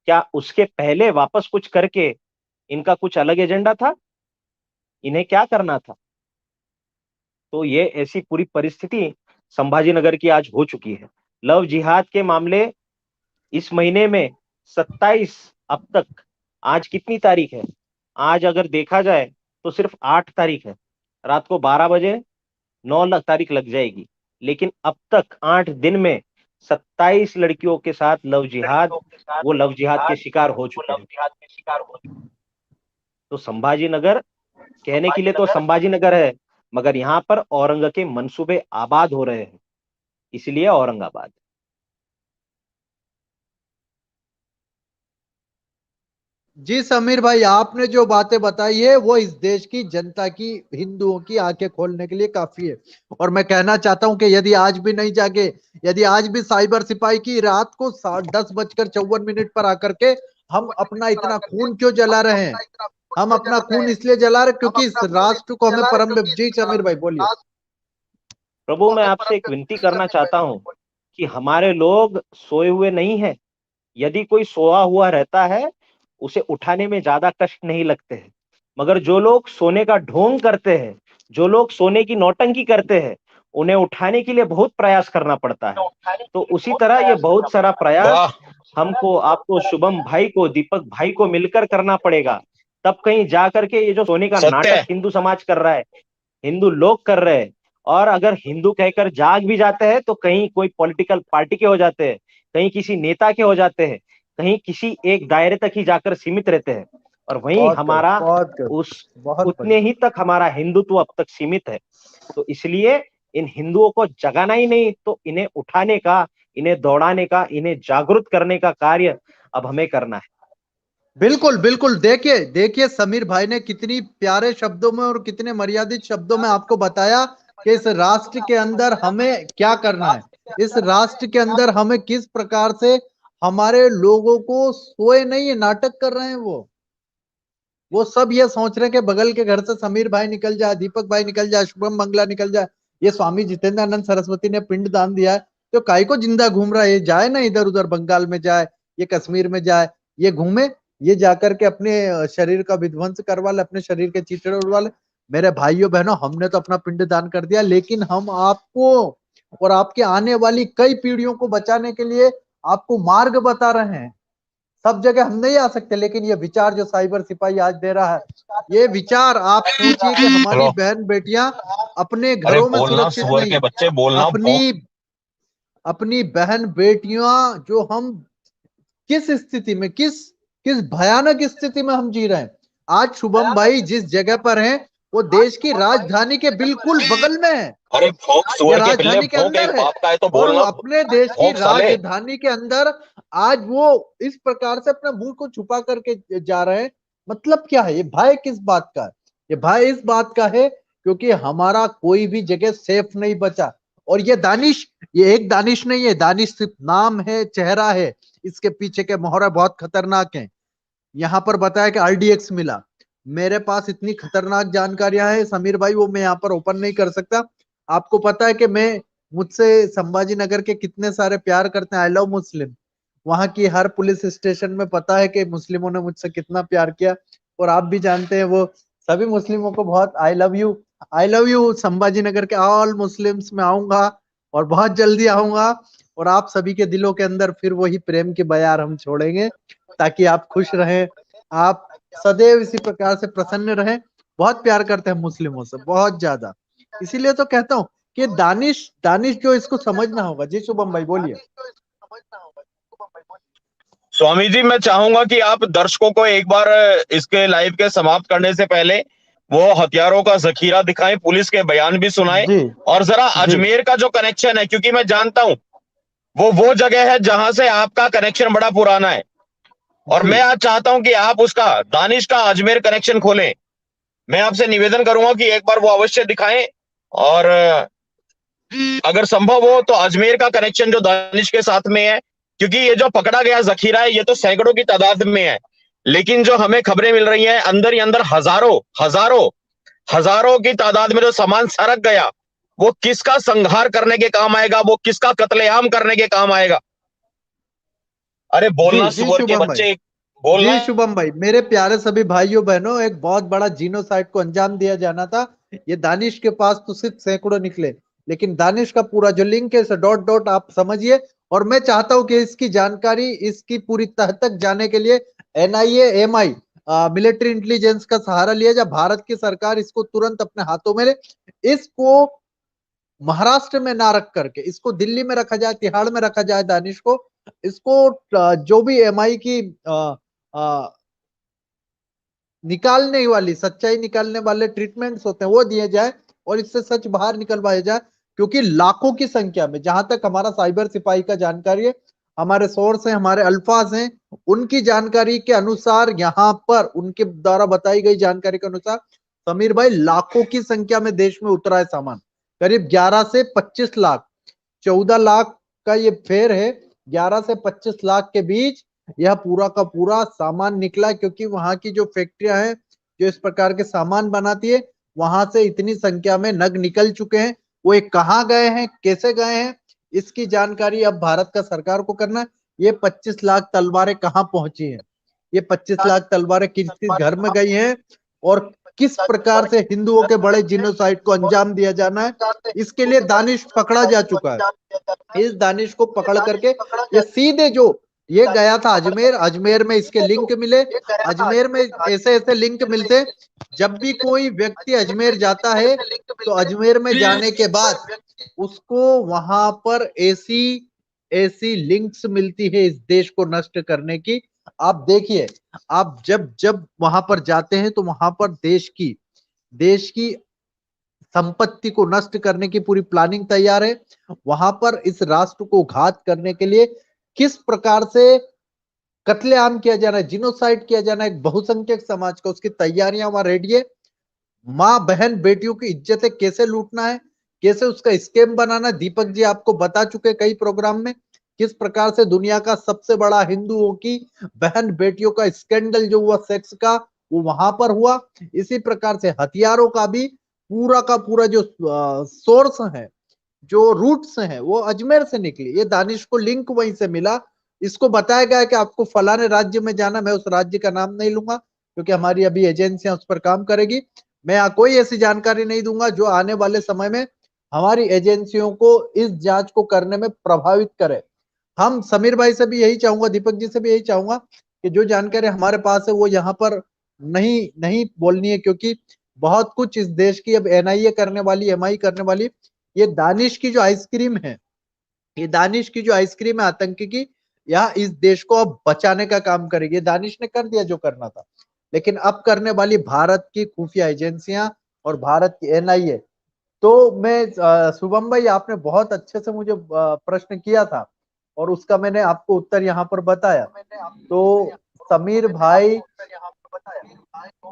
क्या उसके पहले वापस कुछ करके इनका कुछ अलग एजेंडा था? इन्हें क्या करना था? तो ये ऐसी पूरी परिस्थिति संभाजीनगर की आज हो चुकी है। लव जिहाद के मामले इस महीने में 27 अब तक, आज कितनी तारीख है? आज अगर देखा जाए तो सिर्फ 8 तारीख है। रात को 12 बजे 9 तारीख लग जाएगी, लेकिन अब तक 8 दिन में 27 लड़कियों के साथ लव जिहाद, वो लव जिहाद के शिकार हो चुके हैं। तो संभाजीनगर कहने के लिए तो संभाजीनगर है, मगर यहाँ पर औरंग के मंसूबे आबाद हो रहे हैं, इसलिए औरंगाबाद। जी समीर भाई आपने जो बातें बताई है वो इस देश की जनता की, हिंदुओं की आंखें खोलने के लिए काफी है। और मैं कहना चाहता हूं कि यदि आज भी नहीं जागे, यदि आज भी साइबर सिपाही की रात को 10:54 पर आकर के हम अपना इतना खून क्यों जला रहे हैं, हम अपना खून इसलिए जला रहे क्योंकि इस राष्ट्र को हमें परम। जी समीर भाई बोलिए। प्रभु मैं आपसे एक विनती करना चाहता हूं कि हमारे लोग सोए हुए नहीं हैं। यदि कोई सोया हुआ रहता है उसे उठाने में ज्यादा कष्ट नहीं लगते हैं, मगर जो लोग सोने का ढोंग करते हैं, जो लोग सोने की नौटंकी करते हैं, उन्हें उठाने के लिए बहुत प्रयास करना पड़ता है। तो उसी तरह ये बहुत सारा प्रयास वाह। हमको, आपको, शुभम भाई को, दीपक भाई को मिलकर करना पड़ेगा। तब कहीं जा करके ये जो सोने का सत्य नाटक है। हिंदू समाज कर रहा है, हिंदू लोग कर रहे हैं, और अगर हिंदू कहकर जाग भी जाते हैं तो कहीं कोई पॉलिटिकल पार्टी के हो जाते हैं, कहीं किसी नेता के हो जाते हैं, कहीं किसी एक दायरे तक ही जाकर सीमित रहते हैं, और वहीं बहुत गलत, हमारा बहुत गलत, उस बहुत उतने ही तक हमारा हिंदुत्व अब तक सीमित है। तो इसलिए इन हिंदुओं को जगाना ही नहीं, तो इन्हें उठाने का, इन्हें दौड़ाने का, इन्हें जागरूक करने का कार्य अब हमें करना है। बिल्कुल बिल्कुल। देखिए देखिए, समीर भाई ने कितनी प्यारे शब्दों में और कितने मर्यादित शब्दों में आपको बताया कि इस राष्ट्र के अंदर हमें क्या करना है, इस राष्ट्र के अंदर हमें किस प्रकार से हमारे लोगों को सोए नहीं, ये नाटक कर रहे हैं वो सब ये सोच रहे हैं कि बगल के घर से समीर भाई निकल जाए, दीपक भाई निकल जाए, शुभम बंगला निकल जाए, ये स्वामी जितेंद्रानंद सरस्वती ने पिंड दान दिया है, तो काहे को जिंदा घूम रहा है, ये जाए ना इधर उधर, बंगाल में जाए, ये कश्मीर में जाए, ये घूमे, ये जाकर के अपने शरीर का विध्वंस करवा ले, अपने शरीर के चिथड़े उड़वा ले। मेरे भाइयों बहनों, हमने तो अपना पिंड दान कर दिया, लेकिन हम आपको और आपके आने वाली कई पीढ़ियों को बचाने के लिए आपको मार्ग बता रहे हैं। सब जगह हम नहीं आ सकते, लेकिन ये विचार जो साइबर सिपाही आज दे रहा है, ये विचार आप सोचिए कि हमारी हेलो। बहन बेटियां अपने अरे घरों में बोलना सुरक्षित सुअर नहीं के है, बच्चे, बोलना अपनी अपनी बहन बेटियां जो हम किस स्थिति में, किस किस भयानक स्थिति में हम जी रहे हैं। आज शुभम भाई जिस जगह पर हैं, वो देश की राजधानी के बिल्कुल बगल में है, अरे भोंक ये सुअर के पिल्ले, राजधानी के भोंक, अंदर एक है, बाप का है तो और वो बोलना। अपने देश की भोंक साले। राजधानी के अंदर आज वो इस प्रकार से अपने मुंह को छुपा करके जा रहे हैं। मतलब क्या है ये भय, किस बात का है ये भय? इस बात का है क्योंकि हमारा कोई भी जगह सेफ नहीं बचा। और ये दानिश, ये एक दानिश नहीं है, दानिश सिर्फ नाम है, चेहरा है, इसके पीछे के मोहरे बहुत खतरनाक हैं। यहाँ पर बताया कि आरडीएक्स मिला, मेरे पास इतनी खतरनाक जानकारियां हैं समीर भाई, वो मैं यहाँ पर ओपन नहीं कर सकता। आपको पता है कि मैं, मुझसे संभाजी नगर के कितने सारे प्यार करते हैं, आई लव मुस्लिम, वहां की हर पुलिस स्टेशन में पता है कि मुस्लिमों ने मुझसे कितना प्यार किया, और आप भी जानते हैं वो सभी मुस्लिमों को बहुत I love you Sambhaji Nagar के ऑल मुस्लिम्स। में आऊंगा और बहुत जल्दी आऊंगा, और आप सभी के दिलों के अंदर फिर वही प्रेम की बयार हम छोड़ेंगे, ताकि आप खुश रहें, आप सदैव इसी प्रकार से प्रसन्न रहें। बहुत प्यार करते हैं मुस्लिमों से, बहुत ज्यादा। इसीलिए तो कहता हूँ कि दानिश दानिश जो, इसको समझना होगा। जी शुभम भाई बोलिए। स्वामी जी, मैं चाहूंगा कि आप दर्शकों को एक बार इसके लाइव के समाप्त करने से पहले वो हथियारों का जखीरा दिखाएं, पुलिस के बयान भी सुनाएं, जी और जरा जी अजमेर का जो कनेक्शन है, क्योंकि मैं जानता हूं वो जगह है जहां से आपका कनेक्शन बड़ा पुराना है, और जी मैं आज चाहता हूं कि आप उसका, दानिश का अजमेर कनेक्शन खोलें। मैं आपसे निवेदन करूंगा कि एक बार वो अवश्य दिखाएं, और अगर संभव हो तो अजमेर का कनेक्शन जो दानिश के साथ में है, क्योंकि ये जो पकड़ा गया जखीरा है ये तो सैकड़ों की तादाद में है, लेकिन जो हमें खबरें मिल रही हैं अंदर ही अंदर हजारों हजारों हजारों की तादाद में जो सामान सरक गया, वो किसका संहार करने के काम आएगा, वो किसका कत्लेआम करने के काम आएगा। अरे बोलना जी जी सुअर के शुभम भाई, बच्चे, बोलना। जी शुभम भाई, मेरे प्यारे सभी भाइयों बहनों, एक बहुत बड़ा जीनोसाइड को अंजाम दिया जाना था। ये दानिश के पास तो सिर्फ सैकड़ों निकले, लेकिन दानिश का पूरा जो लिंक है, डॉट डॉट आप समझिए। और मैं चाहता हूं कि इसकी जानकारी, इसकी पूरी तह तक जाने के लिए एनआईए, एमआई, मिलिट्री इंटेलिजेंस का सहारा लिया जाए। भारत की सरकार इसको तुरंत अपने हाथों में ले, इसको महाराष्ट्र में ना रख करके इसको दिल्ली में रखा जाए, तिहाड़ में रखा जाए दानिश को। इसको जो भी एमआई की अ, निकालने वाली, सच्चाई निकालने वाले ट्रीटमेंट्स होते हैं वो दिए जाए, और इससे सच बाहर निकलवाया जाए। क्योंकि लाखों की संख्या में, जहां तक हमारा साइबर सिपाही का जानकारी है, हमारे सोर्स हैं, हमारे अल्फाज हैं, उनकी जानकारी के अनुसार, यहाँ पर उनके द्वारा बताई गई जानकारी के अनुसार समीर भाई, लाखों की संख्या में देश में उतरा है सामान। करीब 11 से 25 लाख, 14 लाख का ये फेयर है, 11 से 25 लाख के बीच यह पूरा का पूरा सामान निकला। क्योंकि वहां की जो फैक्ट्रियां हैं जो इस प्रकार के सामान बनाती है, वहां से इतनी संख्या में नग निकल चुके हैं। वो एक कहाँ गए हैं, कैसे गए हैं, इसकी जानकारी अब भारत का सरकार को करना है। ये 25 लाख तलवारें कहाँ पहुंची है, ये 25 लाख तलवारें किस किस घर में गई हैं, और किस प्रकार से हिंदुओं के बड़े जिनोसाइड को अंजाम दिया जाना है, इसके लिए दानिश पकड़ा जा चुका है। इस दानिश को पकड़ करके ये सीधे जो ये गया था अजमेर, अजमेर में इसके लिंक मिले, अजमेर में ऐसे ऐसे लिंक मिलते, जब भी कोई व्यक्ति अजमेर जाता है तो अजमेर में जाने के बाद उसको वहां पर ऐसी ऐसी लिंक्स मिलती है इस देश को नष्ट करने की। आप देखिए, आप जब जब वहां पर जाते हैं तो वहां पर देश की संपत्ति को नष्ट करने की पूरी प्लानिंग तैयार है। वहां पर इस राष्ट्र को घात करने के लिए किस प्रकार से कत्लेआम किया जाना है, जिनोसाइड किया जाना है एक बहुसंख्यक समाज का, उसकी तैयारियां वहां रेडी है। माँ बहन बेटियों की इज्जतें कैसे लूटना है, कैसे उसका स्कैम बनाना, दीपक जी आपको बता चुके कई प्रोग्राम में किस प्रकार से दुनिया का सबसे बड़ा हिंदुओं की बहन बेटियों का स्कैंडल जो हुआ सेक्स का, वो वहां पर हुआ। इसी प्रकार से हथियारों का भी पूरा का पूरा जो सोर्स है, जो रूट्स हैं, वो अजमेर से निकली। ये दानिश को लिंक वहीं से मिला। इसको बताया गया कि आपको फलाने राज्य में जाना, मैं उस राज्य का नाम नहीं लूंगा क्योंकि हमारी अभी एजेंसियां उस पर काम करेगी। मैं यहाँ कोई ऐसी जानकारी नहीं दूंगा जो आने वाले समय में हमारी एजेंसियों को इस जांच को करने में प्रभावित करे। हम समीर भाई से भी यही चाहूंगा, दीपक जी से भी यही चाहूंगा कि जो जानकारी हमारे पास है वो यहाँ पर नहीं नहीं बोलनी है, क्योंकि बहुत कुछ इस देश की अब एनआईए करने वाली, एमआई करने वाली। ये दानिश की जो आइसक्रीम है, ये दानिश की जो आइसक्रीम है आतंकी की, यह इस देश को अब बचाने का काम करेगी। ये दानिश ने कर दिया जो करना था, लेकिन अब करने वाली भारत की खुफिया एजेंसियां और भारत की एनआईए। तो मैं शुभम भाई, आपने बहुत अच्छे से मुझे प्रश्न किया था और उसका मैंने आपको उत्तर यहाँ पर बताया। तो समीर भाई,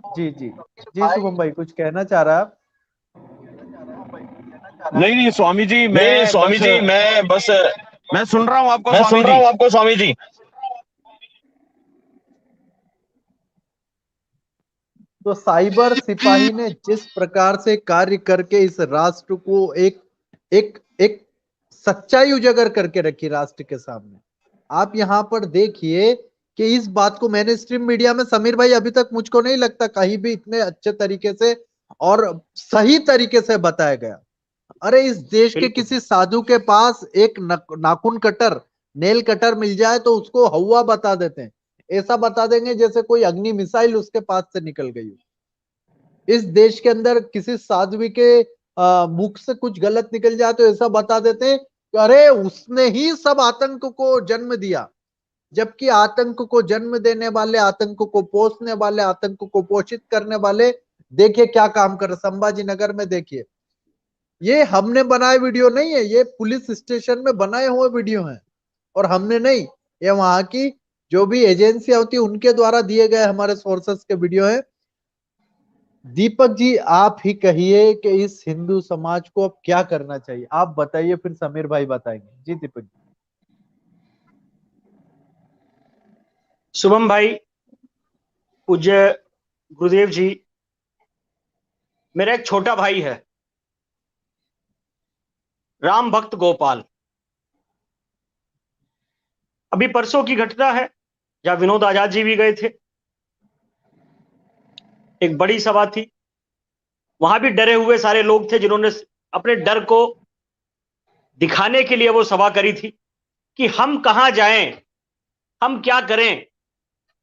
जी जी जी, शुभम भाई कुछ कहना चाह रहा है आप? नहीं नहीं स्वामी जी, नहीं स्वामी जी, मैं सुन रहा हूँ आपको मैं स्वामी सुन रहा जी। हूँ आपको स्वामी जी। तो साइबर सिपाही ने जिस प्रकार से कार्य करके इस राष्ट्र को एक एक एक सच्चाई उजागर करके रखी राष्ट्र के सामने। आप यहाँ पर देखिए कि इस बात को मैंने स्ट्रीम मीडिया में, समीर भाई, अभी तक मुझको नहीं लगता कहीं भी इतने अच्छे तरीके से और सही तरीके से बताया गया। अरे इस देश के बिल्कुल किसी साधु के पास एक नाखून कटर, नेल कटर मिल जाए तो उसको हवा बता देते हैं, ऐसा बता देंगे जैसे कोई अग्नि मिसाइल उसके पास से निकल गई हो। इस देश के अंदर किसी साध्वी के मुख से कुछ गलत निकल जाए तो ऐसा बता देते हैं कि अरे उसने ही सब आतंक को जन्म दिया। जबकि आतंक को जन्म देने वाले, आतंक को पोसने वाले, आतंक को पोषित करने वाले देखिए क्या काम कर रहे। संभाजी नगर में देखिए, ये हमने बनाए वीडियो नहीं है, ये पुलिस स्टेशन में बनाए हुए वीडियो हैं और हमने नहीं, ये वहां की जो भी एजेंसियां होती है उनके द्वारा दिए गए हमारे सोर्सेस के वीडियो है। दीपक जी आप ही कहिए कि इस हिंदू समाज को अब क्या करना चाहिए, आप बताइए, फिर समीर भाई बताएंगे। जी दीपक जी। शुभम भाई, पूज्य गुरुदेव जी, मेरा एक छोटा भाई है, राम भक्त गोपाल। अभी परसों की घटना है जहां विनोद आजाद जी भी गए थे, एक बड़ी सभा थी, वहां भी डरे हुए सारे लोग थे जिन्होंने अपने डर को दिखाने के लिए वो सभा करी थी कि हम कहां जाएं, हम क्या करें,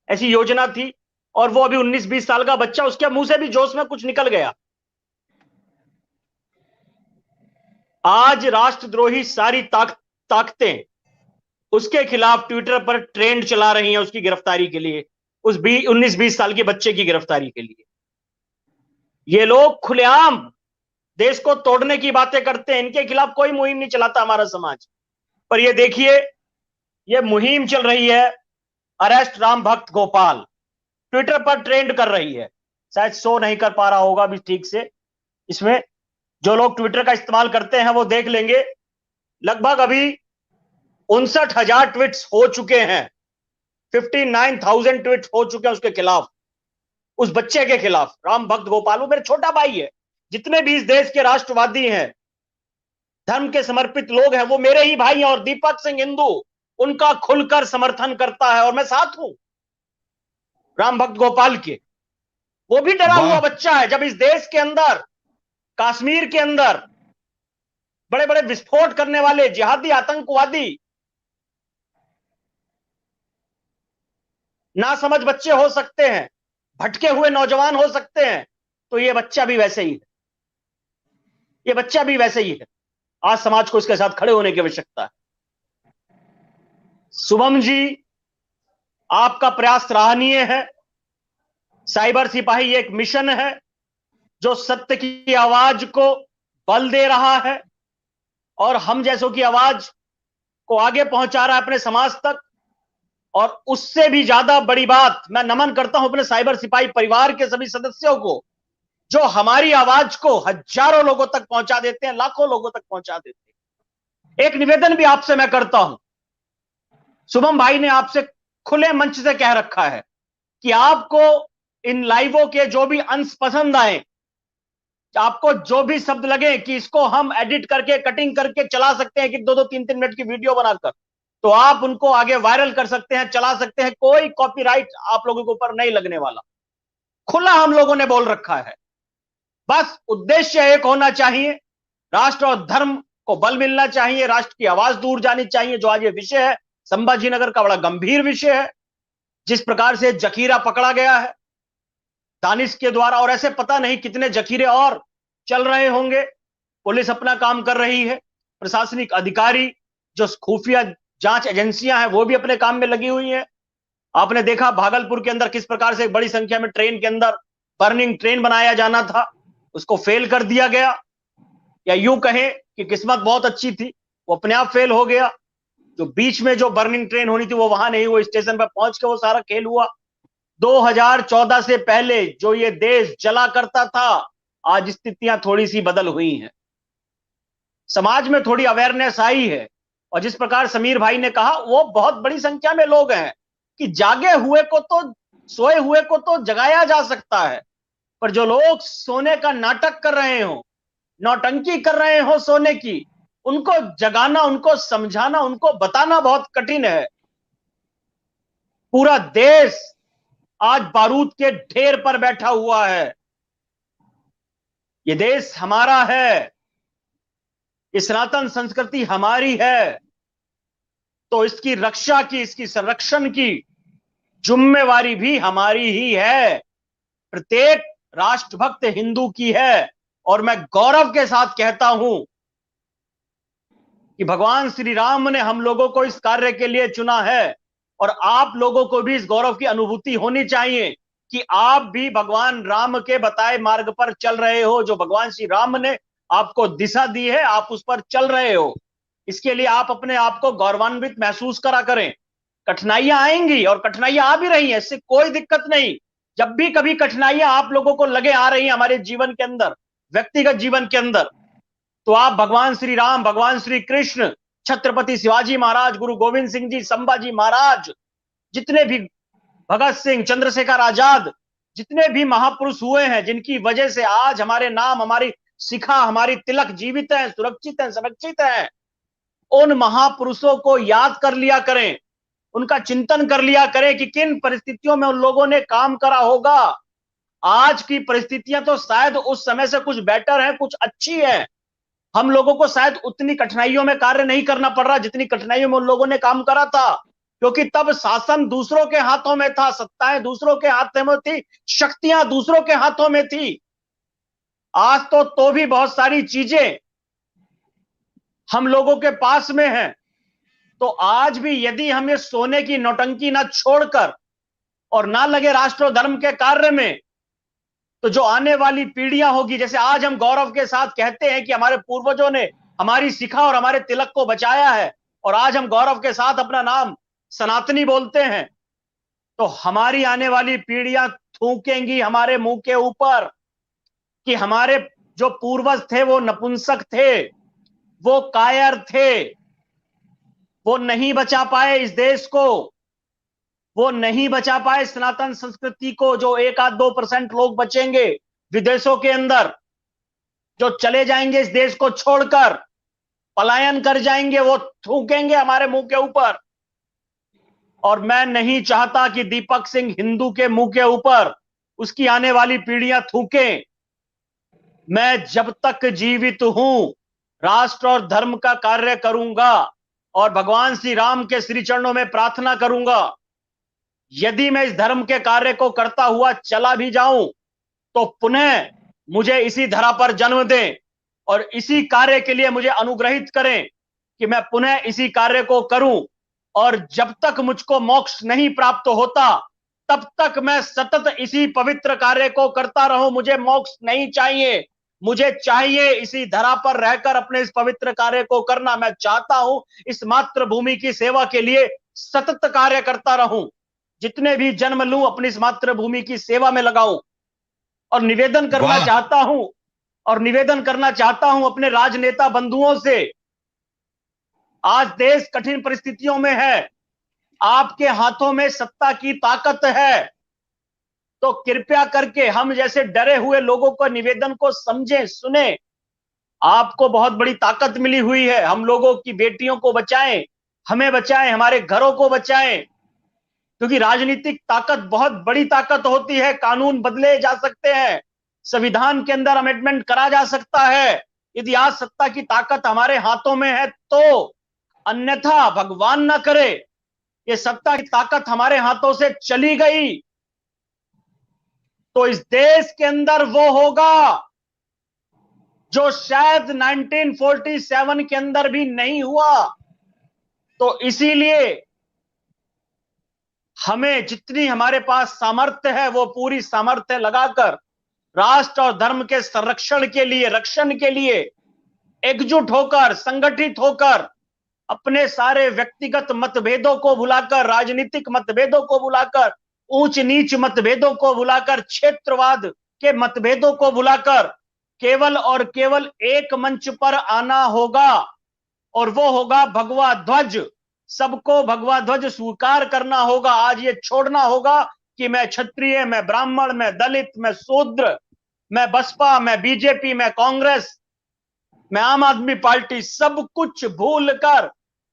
ऐसी योजना थी। और वो अभी 19-20 साल का बच्चा, उसके मुंह से भी जोश में कुछ निकल गया। आज राष्ट्रद्रोही सारी ताकतें उसके खिलाफ ट्विटर पर ट्रेंड चला रही हैं उसकी गिरफ्तारी के लिए, उस 19-20 साल के बच्चे की गिरफ्तारी के लिए। ये लोग खुलेआम देश को तोड़ने की बातें करते हैं, इनके खिलाफ कोई मुहिम नहीं चलाता हमारा समाज। पर ये देखिए, ये मुहिम चल रही है, अरेस्ट राम भक्त गोपाल, ट्विटर पर ट्रेंड कर रही है। शायद शो नहीं कर पा रहा होगा अभी ठीक से, इसमें जो लोग ट्विटर का इस्तेमाल करते हैं वो देख लेंगे। लगभग अभी 59,000 ट्वीट्स हो चुके हैं, 59,000 ट्वीट हो चुके हैं उसके खिलाफ, उस बच्चे के खिलाफ, राम भक्त गोपाल। वो मेरा छोटा भाई है। जितने भी इस देश के राष्ट्रवादी हैं, धर्म के समर्पित लोग हैं, वो मेरे ही भाई हैं। और दीपक सिंह हिंदू उनका खुलकर समर्थन करता है और मैं साथ हूं राम भक्त गोपाल के। वो भी डरा वाह। हुआ बच्चा है। जब इस देश के अंदर, कश्मीर के अंदर बड़े बड़े विस्फोट करने वाले जिहादी आतंकवादी ना समझ बच्चे हो सकते हैं, भटके हुए नौजवान हो सकते हैं, तो ये बच्चा भी वैसे ही है, ये बच्चा भी वैसे ही है। आज समाज को इसके साथ खड़े होने की आवश्यकता है। शुभम जी, आपका प्रयास सराहनीय है। साइबर सिपाही एक मिशन है जो सत्य की आवाज को बल दे रहा है और हम जैसों की आवाज को आगे पहुंचा रहा है अपने समाज तक। और उससे भी ज्यादा बड़ी बात, मैं नमन करता हूं अपने साइबर सिपाही परिवार के सभी सदस्यों को, जो हमारी आवाज को हजारों लोगों तक पहुंचा देते हैं, लाखों लोगों तक पहुंचा देते हैं। एक निवेदन भी आपसे मैं करता हूं। शुभम भाई ने आपसे खुले मंच से कह रखा है कि आपको इन लाइवों के जो भी अंश पसंद आए, आपको जो भी शब्द लगे कि इसको हम एडिट करके, कटिंग करके चला सकते हैं कि 2-2, 3-3 मिनट की वीडियो बनाकर, तो आप उनको आगे वायरल कर सकते हैं, चला सकते हैं। कोई कॉपीराइट आप लोगों के ऊपर नहीं लगने वाला। खुला हम लोगों ने बोल रखा है। बस उद्देश्य एक होना चाहिए, राष्ट्र और धर्म को बल मिलना चाहिए, राष्ट्र की आवाज दूर जानी चाहिए। जो आज ये विषय है संभाजी नगर का, बड़ा गंभीर विषय है। जिस प्रकार से जखीरा पकड़ा गया है दानिश के द्वारा, और ऐसे पता नहीं कितने जखीरे और चल रहे होंगे। पुलिस अपना काम कर रही है, प्रशासनिक अधिकारी, जो खुफिया जांच एजेंसियां हैं, वो भी अपने काम में लगी हुई हैं। आपने देखा भागलपुर के अंदर किस प्रकार से बड़ी संख्या में ट्रेन के अंदर बर्निंग ट्रेन बनाया जाना था, उसको फेल कर दिया गया। या यूं कहें कि किस्मत बहुत अच्छी थी, वो अपने आप फेल हो गया। जो बीच में जो बर्निंग ट्रेन होनी थी वो वहां नहीं, वो स्टेशन पर पहुंच के वो सारा खेल हुआ। 2014 से पहले जो ये देश जला करता था, आज स्थितियां थोड़ी सी बदल हुई हैं, समाज में थोड़ी अवेयरनेस आई है। और जिस प्रकार समीर भाई ने कहा, वो बहुत बड़ी संख्या में लोग हैं कि जागे हुए को तो, सोए हुए को तो जगाया जा सकता है, पर जो लोग सोने का नाटक कर रहे हो, नौटंकी कर रहे हो सोने की, उनको जगाना, उनको समझाना, उनको बताना बहुत कठिन है। पूरा देश आज बारूद के ढेर पर बैठा हुआ है। ये देश हमारा है, ये सनातन संस्कृति हमारी है, तो इसकी रक्षा की, इसकी संरक्षण की जिम्मेवारी भी हमारी ही है, प्रत्येक राष्ट्रभक्त हिंदू की है। और मैं गौरव के साथ कहता हूं कि भगवान श्री राम ने हम लोगों को इस कार्य के लिए चुना है, और आप लोगों को भी इस गौरव की अनुभूति होनी चाहिए कि आप भी भगवान राम के बताए मार्ग पर चल रहे हो। जो भगवान श्री राम ने आपको दिशा दी है, आप उस पर चल रहे हो। इसके लिए आप अपने आप को गौरवान्वित महसूस करा करें। कठिनाइयां आएंगी और कठिनाइयां आ भी रही हैं, इससे कोई दिक्कत नहीं। जब भी कभी कठिनाइयां आप लोगों को लगे आ रही हैं हमारे जीवन के अंदर, व्यक्तिगत जीवन के अंदर, तो आप भगवान श्री राम, भगवान श्री कृष्ण, छत्रपति शिवाजी महाराज, गुरु गोविंद सिंह जी, संभाजी महाराज, जितने भी भगत सिंह, चंद्रशेखर आजाद, जितने भी महापुरुष हुए हैं, जिनकी वजह से आज हमारे नाम, हमारी शिखा, हमारी तिलक जीवित है, सुरक्षित है, संरक्षित है, उन महापुरुषों को याद कर लिया करें, उनका चिंतन कर लिया करें कि किन परिस्थितियों में उन लोगों ने काम करा होगा। आज की परिस्थितियां तो शायद उस समय से कुछ बेटर है, कुछ अच्छी है। हम लोगों को शायद उतनी कठिनाइयों में कार्य नहीं करना पड़ रहा जितनी कठिनाइयों में उन लोगों ने काम करा था, क्योंकि तब शासन दूसरों के हाथों में था, सत्ताएं दूसरों के हाथों में थी, शक्तियां दूसरों के हाथों में थी। आज तो भी बहुत सारी चीजें हम लोगों के पास में है। तो आज भी यदि हम ये सोने की नौटंकी ना छोड़कर और ना लगे राष्ट्र और धर्म के कार्य में, तो जो आने वाली पीढ़ियां होगी, जैसे आज हम गौरव के साथ कहते हैं कि हमारे पूर्वजों ने हमारी शिखा और हमारे तिलक को बचाया है, और आज हम गौरव के साथ अपना नाम सनातनी बोलते हैं, तो हमारी आने वाली पीढ़ियां थूकेंगी हमारे मुंह के ऊपर कि हमारे जो पूर्वज थे वो नपुंसक थे, वो कायर थे, वो नहीं बचा पाए इस देश को, वो नहीं बचा पाए सनातन संस्कृति को। जो 1-2% लोग बचेंगे विदेशों के अंदर, जो चले जाएंगे इस देश को छोड़कर, पलायन कर जाएंगे, वो थूकेंगे हमारे मुंह के ऊपर। और मैं नहीं चाहता कि दीपक सिंह हिंदू के मुंह के ऊपर उसकी आने वाली पीढ़ियां थूकें। मैं जब तक जीवित हूं राष्ट्र और धर्म का कार्य करूंगा और भगवान श्री राम के श्री चरणों में प्रार्थना करूंगा। यदि मैं इस धर्म के कार्य को करता हुआ चला भी जाऊं तो पुनः मुझे इसी धरा पर जन्म दें और इसी कार्य के लिए मुझे अनुग्रहित करें कि मैं पुनः इसी कार्य को करूं। और जब तक मुझको मोक्ष नहीं प्राप्त होता तब तक मैं सतत इसी पवित्र कार्य को करता रहूं। मुझे मोक्ष नहीं चाहिए, मुझे चाहिए इसी धरा पर रहकर अपने इस पवित्र कार्य को करना। मैं चाहता हूं इस मातृभूमि की सेवा के लिए सतत कार्य करता रहूं, जितने भी जन्म लूं अपनी इस मातृभूमि की सेवा में लगाऊं। और निवेदन करना चाहता हूं अपने राजनेता बंधुओं से, आज देश कठिन परिस्थितियों में है, आपके हाथों में सत्ता की ताकत है, तो कृपया करके हम जैसे डरे हुए लोगों को निवेदन को समझें, सुने। आपको बहुत बड़ी ताकत मिली हुई है, हम लोगों की बेटियों को बचाएं, हमें बचाएं, हमारे घरों को बचाएं, क्योंकि राजनीतिक ताकत बहुत बड़ी ताकत होती है। कानून बदले जा सकते हैं, संविधान के अंदर अमेंडमेंट करा जा सकता है, यदि आज सत्ता की ताकत हमारे हाथों में है तो। अन्यथा भगवान ना करे ये सत्ता की ताकत हमारे हाथों से चली गई तो इस देश के अंदर वो होगा जो शायद 1947 के अंदर भी नहीं हुआ। तो इसीलिए हमें जितनी हमारे पास सामर्थ्य है वो पूरी सामर्थ्य लगाकर राष्ट्र और धर्म के संरक्षण के लिए, रक्षण के लिए एकजुट होकर, संगठित होकर, अपने सारे व्यक्तिगत मतभेदों को भुलाकर, राजनीतिक मतभेदों को भुलाकर, ऊंच नीच मतभेदों को भुलाकर, क्षेत्रवाद के मतभेदों को भुलाकर केवल और केवल एक मंच पर आना होगा और वो होगा भगवा ध्वज। सबको भगवा ध्वज स्वीकार करना होगा। आज ये छोड़ना होगा कि मैं क्षत्रिय, मैं ब्राह्मण, मैं दलित, मैं शूद्र, मैं बसपा, मैं बीजेपी, मैं कांग्रेस, मैं आम आदमी पार्टी, सब कुछ भूलकर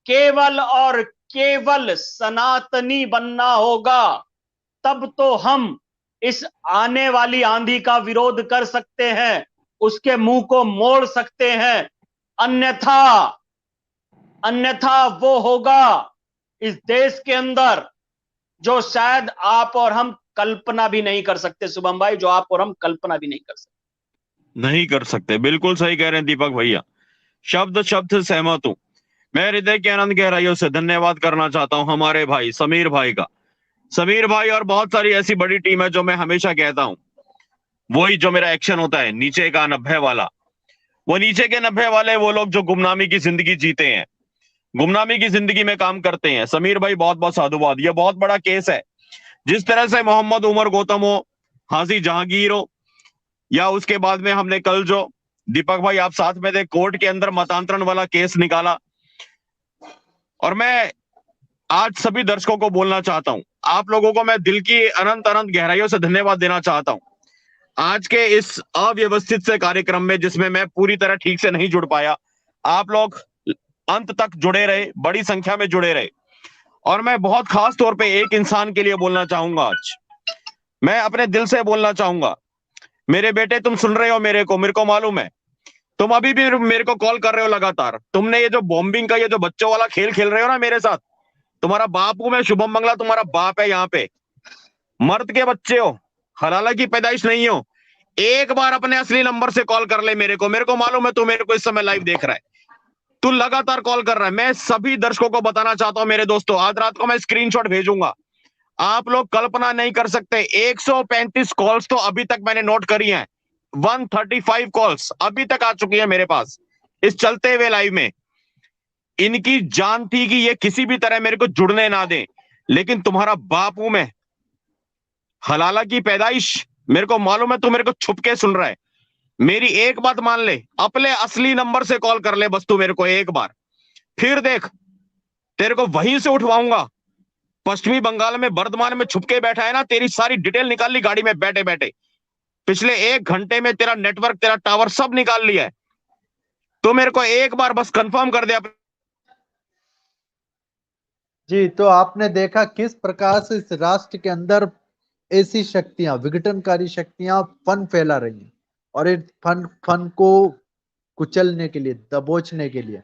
केवल और केवल सनातनी बनना होगा। तब तो हम इस आने वाली आंधी का विरोध कर सकते हैं, उसके मुंह को मोड़ सकते हैं। अन्यथा वो होगा इस देश के अंदर जो शायद आप और हम कल्पना भी नहीं कर सकते। शुभम भाई, जो आप और हम कल्पना भी नहीं कर सकते। बिल्कुल सही कह रहे हैं दीपक भैया, शब्द से सहमत हूं। मैं हृदय के आनंद गहराइयों से धन्यवाद करना चाहता हूं हमारे भाई समीर भाई का। समीर भाई और बहुत सारी ऐसी बड़ी टीम है जो मैं हमेशा कहता हूं, वही जो मेरा एक्शन होता है नीचे का 90 वाला, वो नीचे के 90 वाले वो लोग जो गुमनामी की जिंदगी जीते हैं, गुमनामी की जिंदगी में काम करते हैं। समीर भाई बहुत बहुत साधुवाद। ये बहुत बड़ा केस है। जिस तरह से मोहम्मद उमर गौतम हो, हाजी जहांगीर हो, या उसके बाद में हमने कल जो दीपक भाई आप साथ में थे, कोर्ट के अंदर मतांतरण वाला केस निकाला। और मैं आज सभी दर्शकों को बोलना चाहता हूं, आप लोगों को मैं दिल की अनंत अनंत गहराइयों से धन्यवाद देना चाहता हूं। आज के इस अव्यवस्थित से कार्यक्रम में जिसमें मैं पूरी तरह ठीक से नहीं जुड़ पाया, आप लोग अंत तक जुड़े रहे, बड़ी संख्या में जुड़े रहे। और मैं बहुत खास तौर पे एक इंसान के लिए बोलना चाहूंगा। आज मैं अपने दिल से बोलना चाहूंगा, मेरे बेटे तुम सुन रहे हो मेरे को मालूम है, तुम अभी भी मेरे को कॉल कर रहे हो लगातार। तुमने ये जो बॉम्बिंग का ये जो बच्चों वाला खेल खेल रहे हो ना मेरे साथ, तुम्हारा बाप हूं मैं, शुभम मंगला तुम्हारा बाप है। यहाँ पे मर्द के बच्चे हो, हलाला की पैदाइश नहीं हो। एक बार अपने असली नंबर से कॉल कर ले मेरे को मालूम है तू मेरे को इस समय लाइव देख रहा है, तू लगातार कॉल कर रहा है। मैं सभी दर्शकों को बताना चाहता हूं मेरे दोस्तों, आज रात को मैं स्क्रीनशॉट भेजूंगा, आप लोग कल्पना नहीं कर सकते। 135 कॉल्स तो अभी तक मैंने नोट करी हैं, 135 कॉल्स अभी तक आ चुकी है मेरे पास इस चलते हुए लाइव में। इनकी जान थी कि ये किसी भी तरह मेरे को जुड़ने ना दें, लेकिन तुम्हारा बाप हूं मैं, हलाला की पैदाइश, मेरे को मालूम है तू मेरे को छुप के सुन रहा है। मेरी एक बात मान ले, अपने असली नंबर से कॉल कर ले बस तू मेरे को एक बार, फिर देख तेरे को वहीं से उठवाऊंगा। पश्चिमी बंगाल में बर्धमान में छुप के बैठा है ना, तेरी सारी डिटेल निकाल ली गाड़ी में बैठे बैठे, पिछले 1 घंटे में तेरा नेटवर्क, तेरा टावर सब निकाल लिया है। तो मेरे को एक बार बस कंफर्म कर दे। जी, तो आपने देखा किस प्रकार से इस राष्ट्र के अंदर ऐसी शक्तियां, विघटनकारी शक्तियां फन फैला रही हैं और इस फन फन को कुचलने के लिए, दबोचने के लिए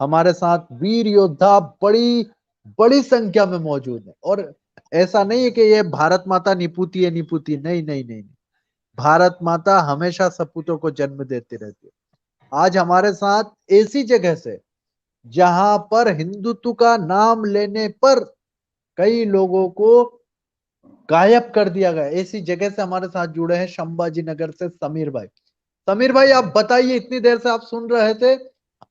हमारे साथ वीर योद्धा बड़ी बड़ी संख्या में मौजूद है। और ऐसा नहीं है कि ये भारत माता निपुती है, निपुती नहीं नहीं नहीं, भारत माता हमेशा सपूतों को जन्म देती रहती है। आज हमारे साथ ऐसी जगह से जहां पर हिंदुत्व का नाम लेने पर कई लोगों को गायब कर दिया गया, ऐसी जगह से हमारे साथ जुड़े हैं संभाजी नगर से समीर भाई। समीर भाई आप बताइए, इतनी देर से आप सुन रहे थे,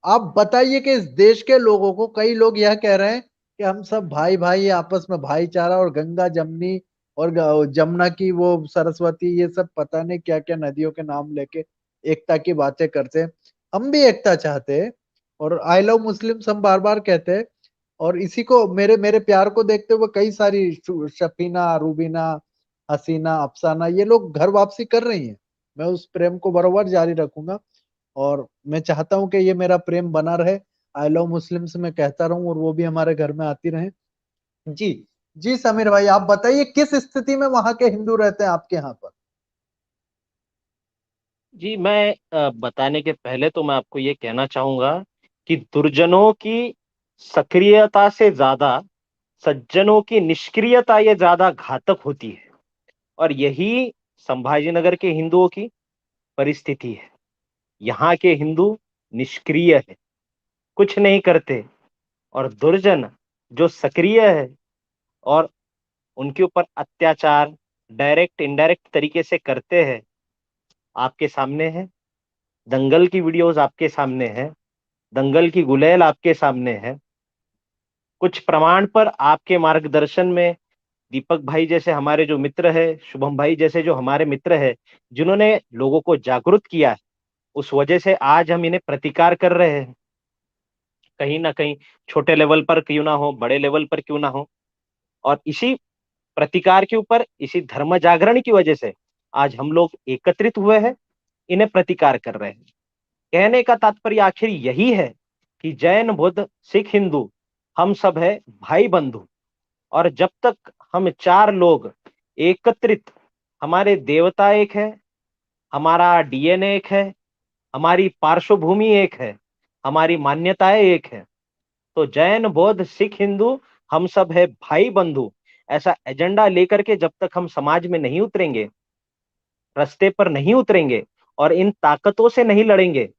आप बताइए कि इस देश के लोगों को, कई लोग यह कह रहे हैं कि हम सब भाई भाई आपस में भाईचारा, और गंगा जमनी और जमुना की वो सरस्वती, ये सब पता नहीं क्या क्या नदियों के नाम लेके एकता की बातें करते हैं। हम भी एकता चाहते हैं और आई लव मुस्लिम्स हम बार बार कहते हैं, और इसी को मेरे मेरे प्यार को देखते हुए कई सारी शफीना, रूबीना, हसीना, अफसाना ये लोग घर वापसी कर रही हैं। मैं उस प्रेम को बराबर जारी रखूंगा और मैं चाहता हूं कि ये मेरा प्रेम बना रहे। आई लव मुस्लिम्स मैं कहता रहूं और वो भी हमारे घर में आती रहे। जी जी समीर भाई आप बताइए, किस स्थिति में वहां के हिंदू रहते हैं आपके यहाँ पर? जी मैं बताने के पहले तो मैं आपको ये कहना चाहूंगा कि दुर्जनों की सक्रियता से ज्यादा सज्जनों की निष्क्रियता ये ज्यादा घातक होती है। और यही संभाजीनगर के हिंदुओं की परिस्थिति है। यहाँ के हिंदू निष्क्रिय है, कुछ नहीं करते, और दुर्जन जो सक्रिय है और उनके ऊपर अत्याचार डायरेक्ट इनडायरेक्ट तरीके से करते हैं, आपके सामने है। दंगल की वीडियोस आपके सामने है, दंगल की गुलेल आपके सामने है। कुछ प्रमाण पर आपके मार्गदर्शन में दीपक भाई जैसे हमारे जो मित्र है, शुभम भाई जैसे जो हमारे मित्र है, जिन्होंने लोगों को जागरूक किया है, उस वजह से आज हम इन्हें प्रतिकार कर रहे हैं। कहीं ना कहीं छोटे लेवल पर क्यों ना हो, बड़े लेवल पर क्यों ना हो, और इसी प्रतिकार के ऊपर, इसी धर्म जागरण की वजह से आज हम लोग एकत्रित हुए हैं, इन्हें प्रतिकार कर रहे हैं। कहने का तात्पर्य आखिर यही है कि जैन बुद्ध सिख हिंदू हम सब है भाई बंधु। और जब तक हम चार लोग एकत्रित, हमारे देवता एक है, हमारा डीएनए एक है, हमारी पार्श्वभूमि एक है, हमारी मान्यताएं एक है, तो जैन बौद्ध सिख हिंदू हम सब है भाई बंधु, ऐसा एजेंडा लेकर के जब तक हम समाज में नहीं उतरेंगे, रास्ते पर नहीं उतरेंगे और इन ताकतों से नहीं लड़ेंगे,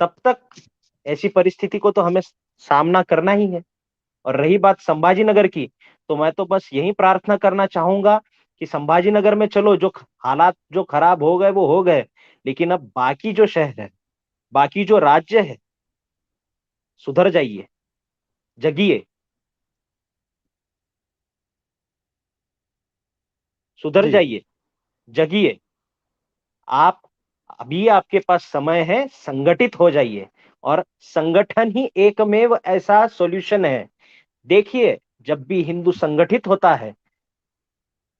तब तक ऐसी परिस्थिति को तो हमें सामना करना ही है। और रही बात संभाजी नगर की, तो मैं तो बस यही प्रार्थना करना चाहूंगा कि संभाजी नगर में चलो जो हालात जो खराब हो गए वो हो गए, लेकिन अब बाकी जो शहर है, बाकी जो राज्य है, सुधर जाइए, जगिए, सुधर जी जाइए, जगिए। आप अभी आपके पास समय है, संगठित हो जाइए, और संगठन ही एकमेव ऐसा सॉल्यूशन है। देखिए, जब भी हिंदू संगठित होता है,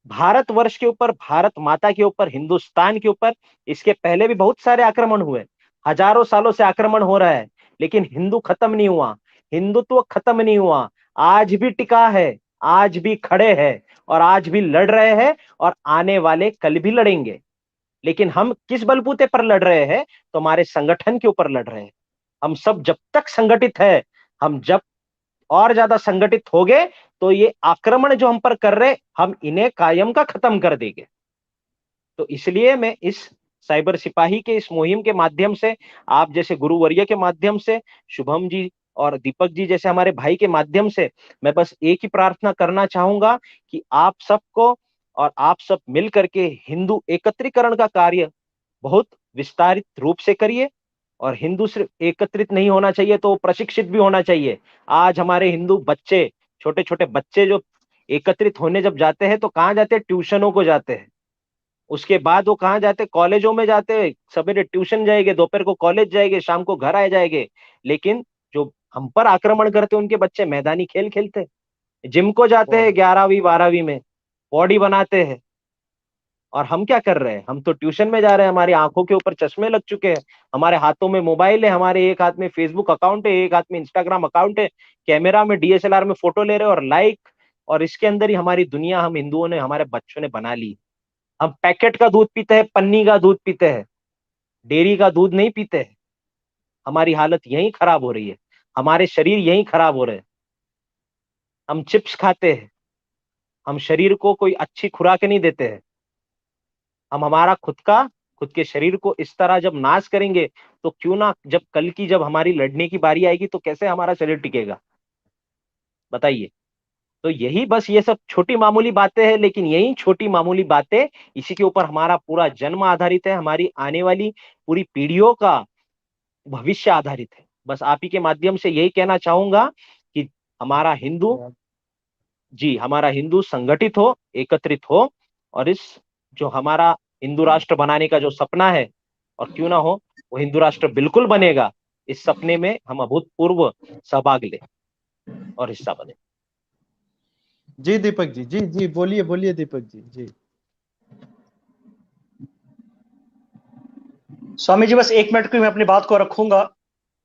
भारतवर्ष के ऊपर, भारत माता के ऊपर, हिंदुस्तान के ऊपर इसके पहले भी बहुत सारे आक्रमण हुए, हजारों सालों से आक्रमण हो रहा है, लेकिन हिंदू खत्म नहीं हुआ, हिंदुत्व खत्म नहीं हुआ, आज भी टिका है, आज भी खड़े हैं, और आज भी लड़ रहे हैं, और आने वाले कल भी लड़ेंगे। लेकिन हम किस बलबूते पर लड़ रहे हैं? तो हमारे संगठन के ऊपर लड़ रहे हैं। हम सब जब तक संगठित है, हम जब और ज्यादा संगठित हो गए, तो ये आक्रमण जो हम पर कर रहे, हम इन्हें कायम का खत्म कर देंगे। तो इसलिए मैं इस साइबर सिपाही के इस मुहिम के माध्यम से, आप जैसे गुरुवर्य के माध्यम से, शुभम जी और दीपक जी जैसे हमारे भाई के माध्यम से, मैं बस एक ही प्रार्थना करना चाहूंगा कि आप सबको और आप सब मिल करके हिंदू एकत्रीकरण का कार्य बहुत विस्तारित रूप से करिए। और हिंदू सिर्फ एकत्रित नहीं होना चाहिए, तो प्रशिक्षित भी होना चाहिए। आज हमारे हिंदू बच्चे, छोटे छोटे बच्चे जो एकत्रित होने जब जाते हैं, तो कहाँ जाते हैं? ट्यूशनों को जाते हैं। उसके बाद वो कहाँ जाते? कॉलेजों में जाते हैं। सवेरे ट्यूशन जाएंगे, दोपहर को कॉलेज जाएंगे, शाम को घर आ जाएंगे। लेकिन जो हम पर आक्रमण करते हैं, उनके बच्चे मैदानी खेल खेलते हैं, जिम को जाते हैं 11वीं 12वीं में, बॉडी बनाते हैं। और हम क्या कर रहे हैं? हम तो ट्यूशन में जा रहे हैं, हमारी आंखों के ऊपर चश्मे लग चुके हैं, हमारे हाथों में मोबाइल है, हमारे एक हाथ में फेसबुक अकाउंट है, एक हाथ में इंस्टाग्राम अकाउंट है, कैमरा में डीएसएलआर में फोटो ले रहे हैं और लाइक और इसके अंदर ही हमारी दुनिया हम हिंदुओं ने, हमारे बच्चों ने बना ली। हम पैकेट का दूध पीते हैं, पन्नी का दूध पीते हैं, डेयरी का दूध नहीं पीते हैं। हमारी हालत यहीं खराब हो रही है, हमारे शरीर यहीं खराब हो रहे हैं। हम चिप्स खाते हैं, हम शरीर को कोई अच्छी खुराक नहीं देते हैं। हम हमारा खुद के शरीर को इस तरह जब नाश करेंगे तो क्यों ना, जब कल की जब हमारी लड़ने की बारी आएगी तो कैसे हमारा शरीर टिकेगा, बताइए। तो यही बस ये सब छोटी मामूली बातें हैं, लेकिन यही छोटी मामूली बातें, इसी के ऊपर हमारा पूरा जन्म आधारित है, हमारी आने वाली पूरी पीढ़ियों का भविष्य आधारित है। बस आप ही के माध्यम से यही कहना चाहूंगा कि हमारा हिंदू संगठित हो, एकत्रित हो, और इस जो हमारा हिंदू राष्ट्र बनाने का जो सपना है, और क्यों ना हो वो हिंदू राष्ट्र बिल्कुल बनेगा, इस सपने में हम अभूतपूर्व सहभाग ले और हिस्सा बने। जी दीपक जी, जी जी बोलिए बोलिए दीपक जी। जी स्वामी जी बस 1 मिनट की मैं अपनी बात को रखूंगा।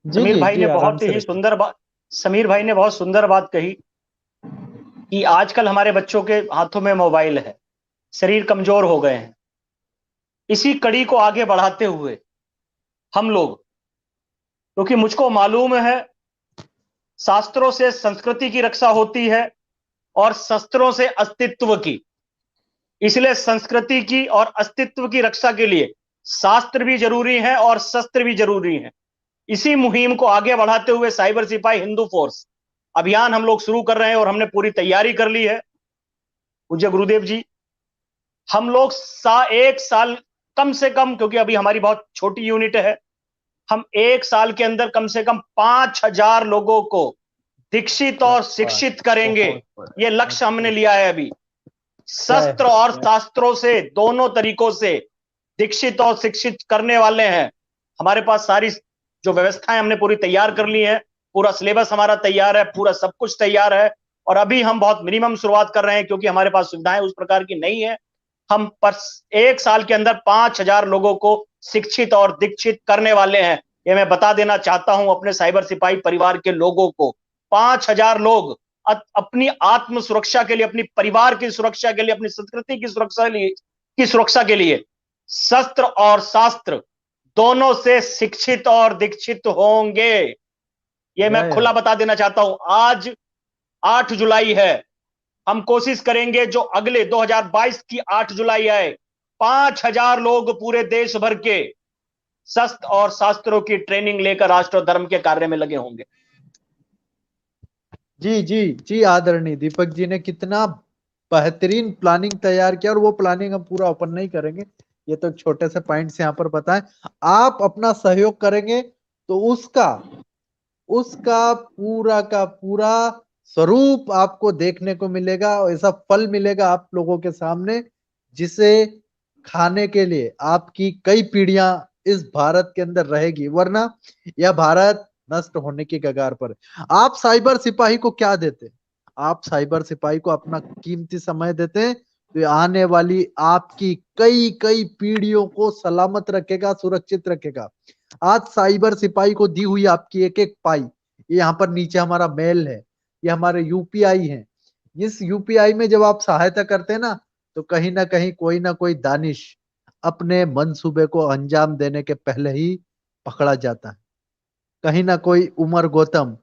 जी समीर जी भाई जी ने आराम बहुत से ही रखिए। सुंदर बात समीर भाई ने बहुत सुंदर बात कही कि आजकल हमारे बच्चों के हाथों में मोबाइल है, शरीर कमजोर हो गए हैं। इसी कड़ी को आगे बढ़ाते हुए हम लोग, क्योंकि मुझको मालूम है शास्त्रों से संस्कृति की रक्षा होती है और शस्त्रों से अस्तित्व की, इसलिए संस्कृति की और अस्तित्व की रक्षा के लिए शास्त्र भी जरूरी है और शस्त्र भी जरूरी है। इसी मुहिम को आगे बढ़ाते हुए साइबर सिपाही हिंदू फोर्स अभियान हम लोग शुरू कर रहे हैं और हमने पूरी तैयारी कर ली है। पूज्य गुरुदेव जी, हम लोग 1 साल कम से कम, क्योंकि अभी हमारी बहुत छोटी यूनिट है, हम 1 साल के अंदर कम से कम 5,000 लोगों को दीक्षित और शिक्षित करेंगे। ये लक्ष्य हमने लिया है अभी। शस्त्र और शास्त्रों से, दोनों तरीकों से दीक्षित और शिक्षित करने वाले हैं। हमारे पास सारी जो व्यवस्थाएं हमने पूरी तैयार कर ली है, पूरा सिलेबस हमारा तैयार है, पूरा सब कुछ तैयार है। और अभी हम बहुत मिनिमम शुरुआत कर रहे हैं, क्योंकि हमारे पास सुविधाएं उस प्रकार की नहीं है। हम पर 1 साल के अंदर 5,000 लोगों को शिक्षित और दीक्षित करने वाले हैं। ये मैं बता देना चाहता हूं अपने साइबर सिपाही परिवार के लोगों को। 5,000 लोग अपनी आत्म सुरक्षा के लिए, अपनी परिवार की सुरक्षा के लिए, अपनी संस्कृति की सुरक्षा के लिए शस्त्र और शास्त्र दोनों से शिक्षित और दीक्षित होंगे। ये मैं खुला बता देना चाहता हूं। आज 8 जुलाई है, हम कोशिश करेंगे जो अगले 2022 की 8 जुलाई आए, 5,000 लोग पूरे देश भर के शस्त्र और शास्त्रों की ट्रेनिंग लेकर राष्ट्र और धर्म के कार्य में लगे होंगे। जी जी जी आदरणीय दीपक जी ने कितना बेहतरीन प्लानिंग तैयार किया, और वो प्लानिंग हम पूरा ओपन नहीं करेंगे, ये तो छोटे से पॉइंट्स यहाँ पर बताएं। आप अपना सहयोग करेंगे तो उसका पूरा का पूरा स्वरूप आपको देखने को मिलेगा, और ऐसा फल मिलेगा आप लोगों के सामने, जिसे खाने के लिए आपकी कई पीढ़ियां इस भारत के अंदर रहेगी, वरना यह भारत नष्ट होने की कगार पर है। आप साइबर सिपाही को क्या देते हैं? आप साइबर सिपाही को अपना कीमती समय देते हैं, तो ये आने वाली आपकी कई कई पीढ़ियों को सलामत रखेगा, सुरक्षित रखेगा। आज साइबर सिपाही को दी हुई आपकी एक एक पाई, ये यहाँ पर नीचे हमारा मेल है, ये हमारे यूपीआई है। इस यूपीआई में जब आप सहायता करते हैं ना, तो कहीं ना कहीं कोई ना कोई दानिश अपने मंसूबे को अंजाम देने के पहले ही पकड़ा जाता है। कहीं ना कोई उमर गौतम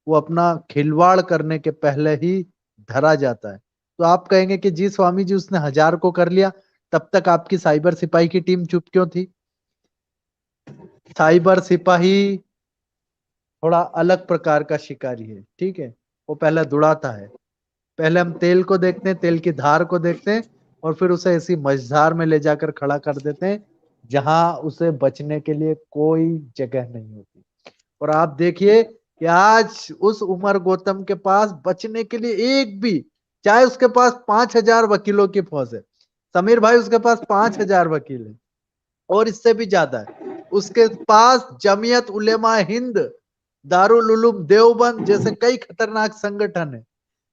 वो अपना खिलवाड़ करने के पहले ही धरा जाता है। तो आप कहेंगे कि जी स्वामी जी उसने 1,000 को कर लिया, तब तक आपकी साइबर सिपाही की टीम चुप क्यों थी? साइबर सिपाही थोड़ा अलग प्रकार का शिकारी है, ठीक है। वो पहले दौड़ाता है, पहले हम तेल को देखते हैं, तेल की धार को देखते हैं, और फिर उसे ऐसी मझधार में ले जाकर खड़ा कर देते हैं जहां उसे बचने के लिए कोई जगह नहीं होती। और आप देखिए कि आज उस उमर गौतम के पास बचने के लिए एक भी, चाहे उसके पास 5,000 वकीलों की फौज है, समीर भाई उसके पास 5,000 वकील है और इससे भी ज्यादा है, उसके पास जमीयत उलेमा हिंद, दारुल उलूम देवबंद जैसे कई खतरनाक संगठन है,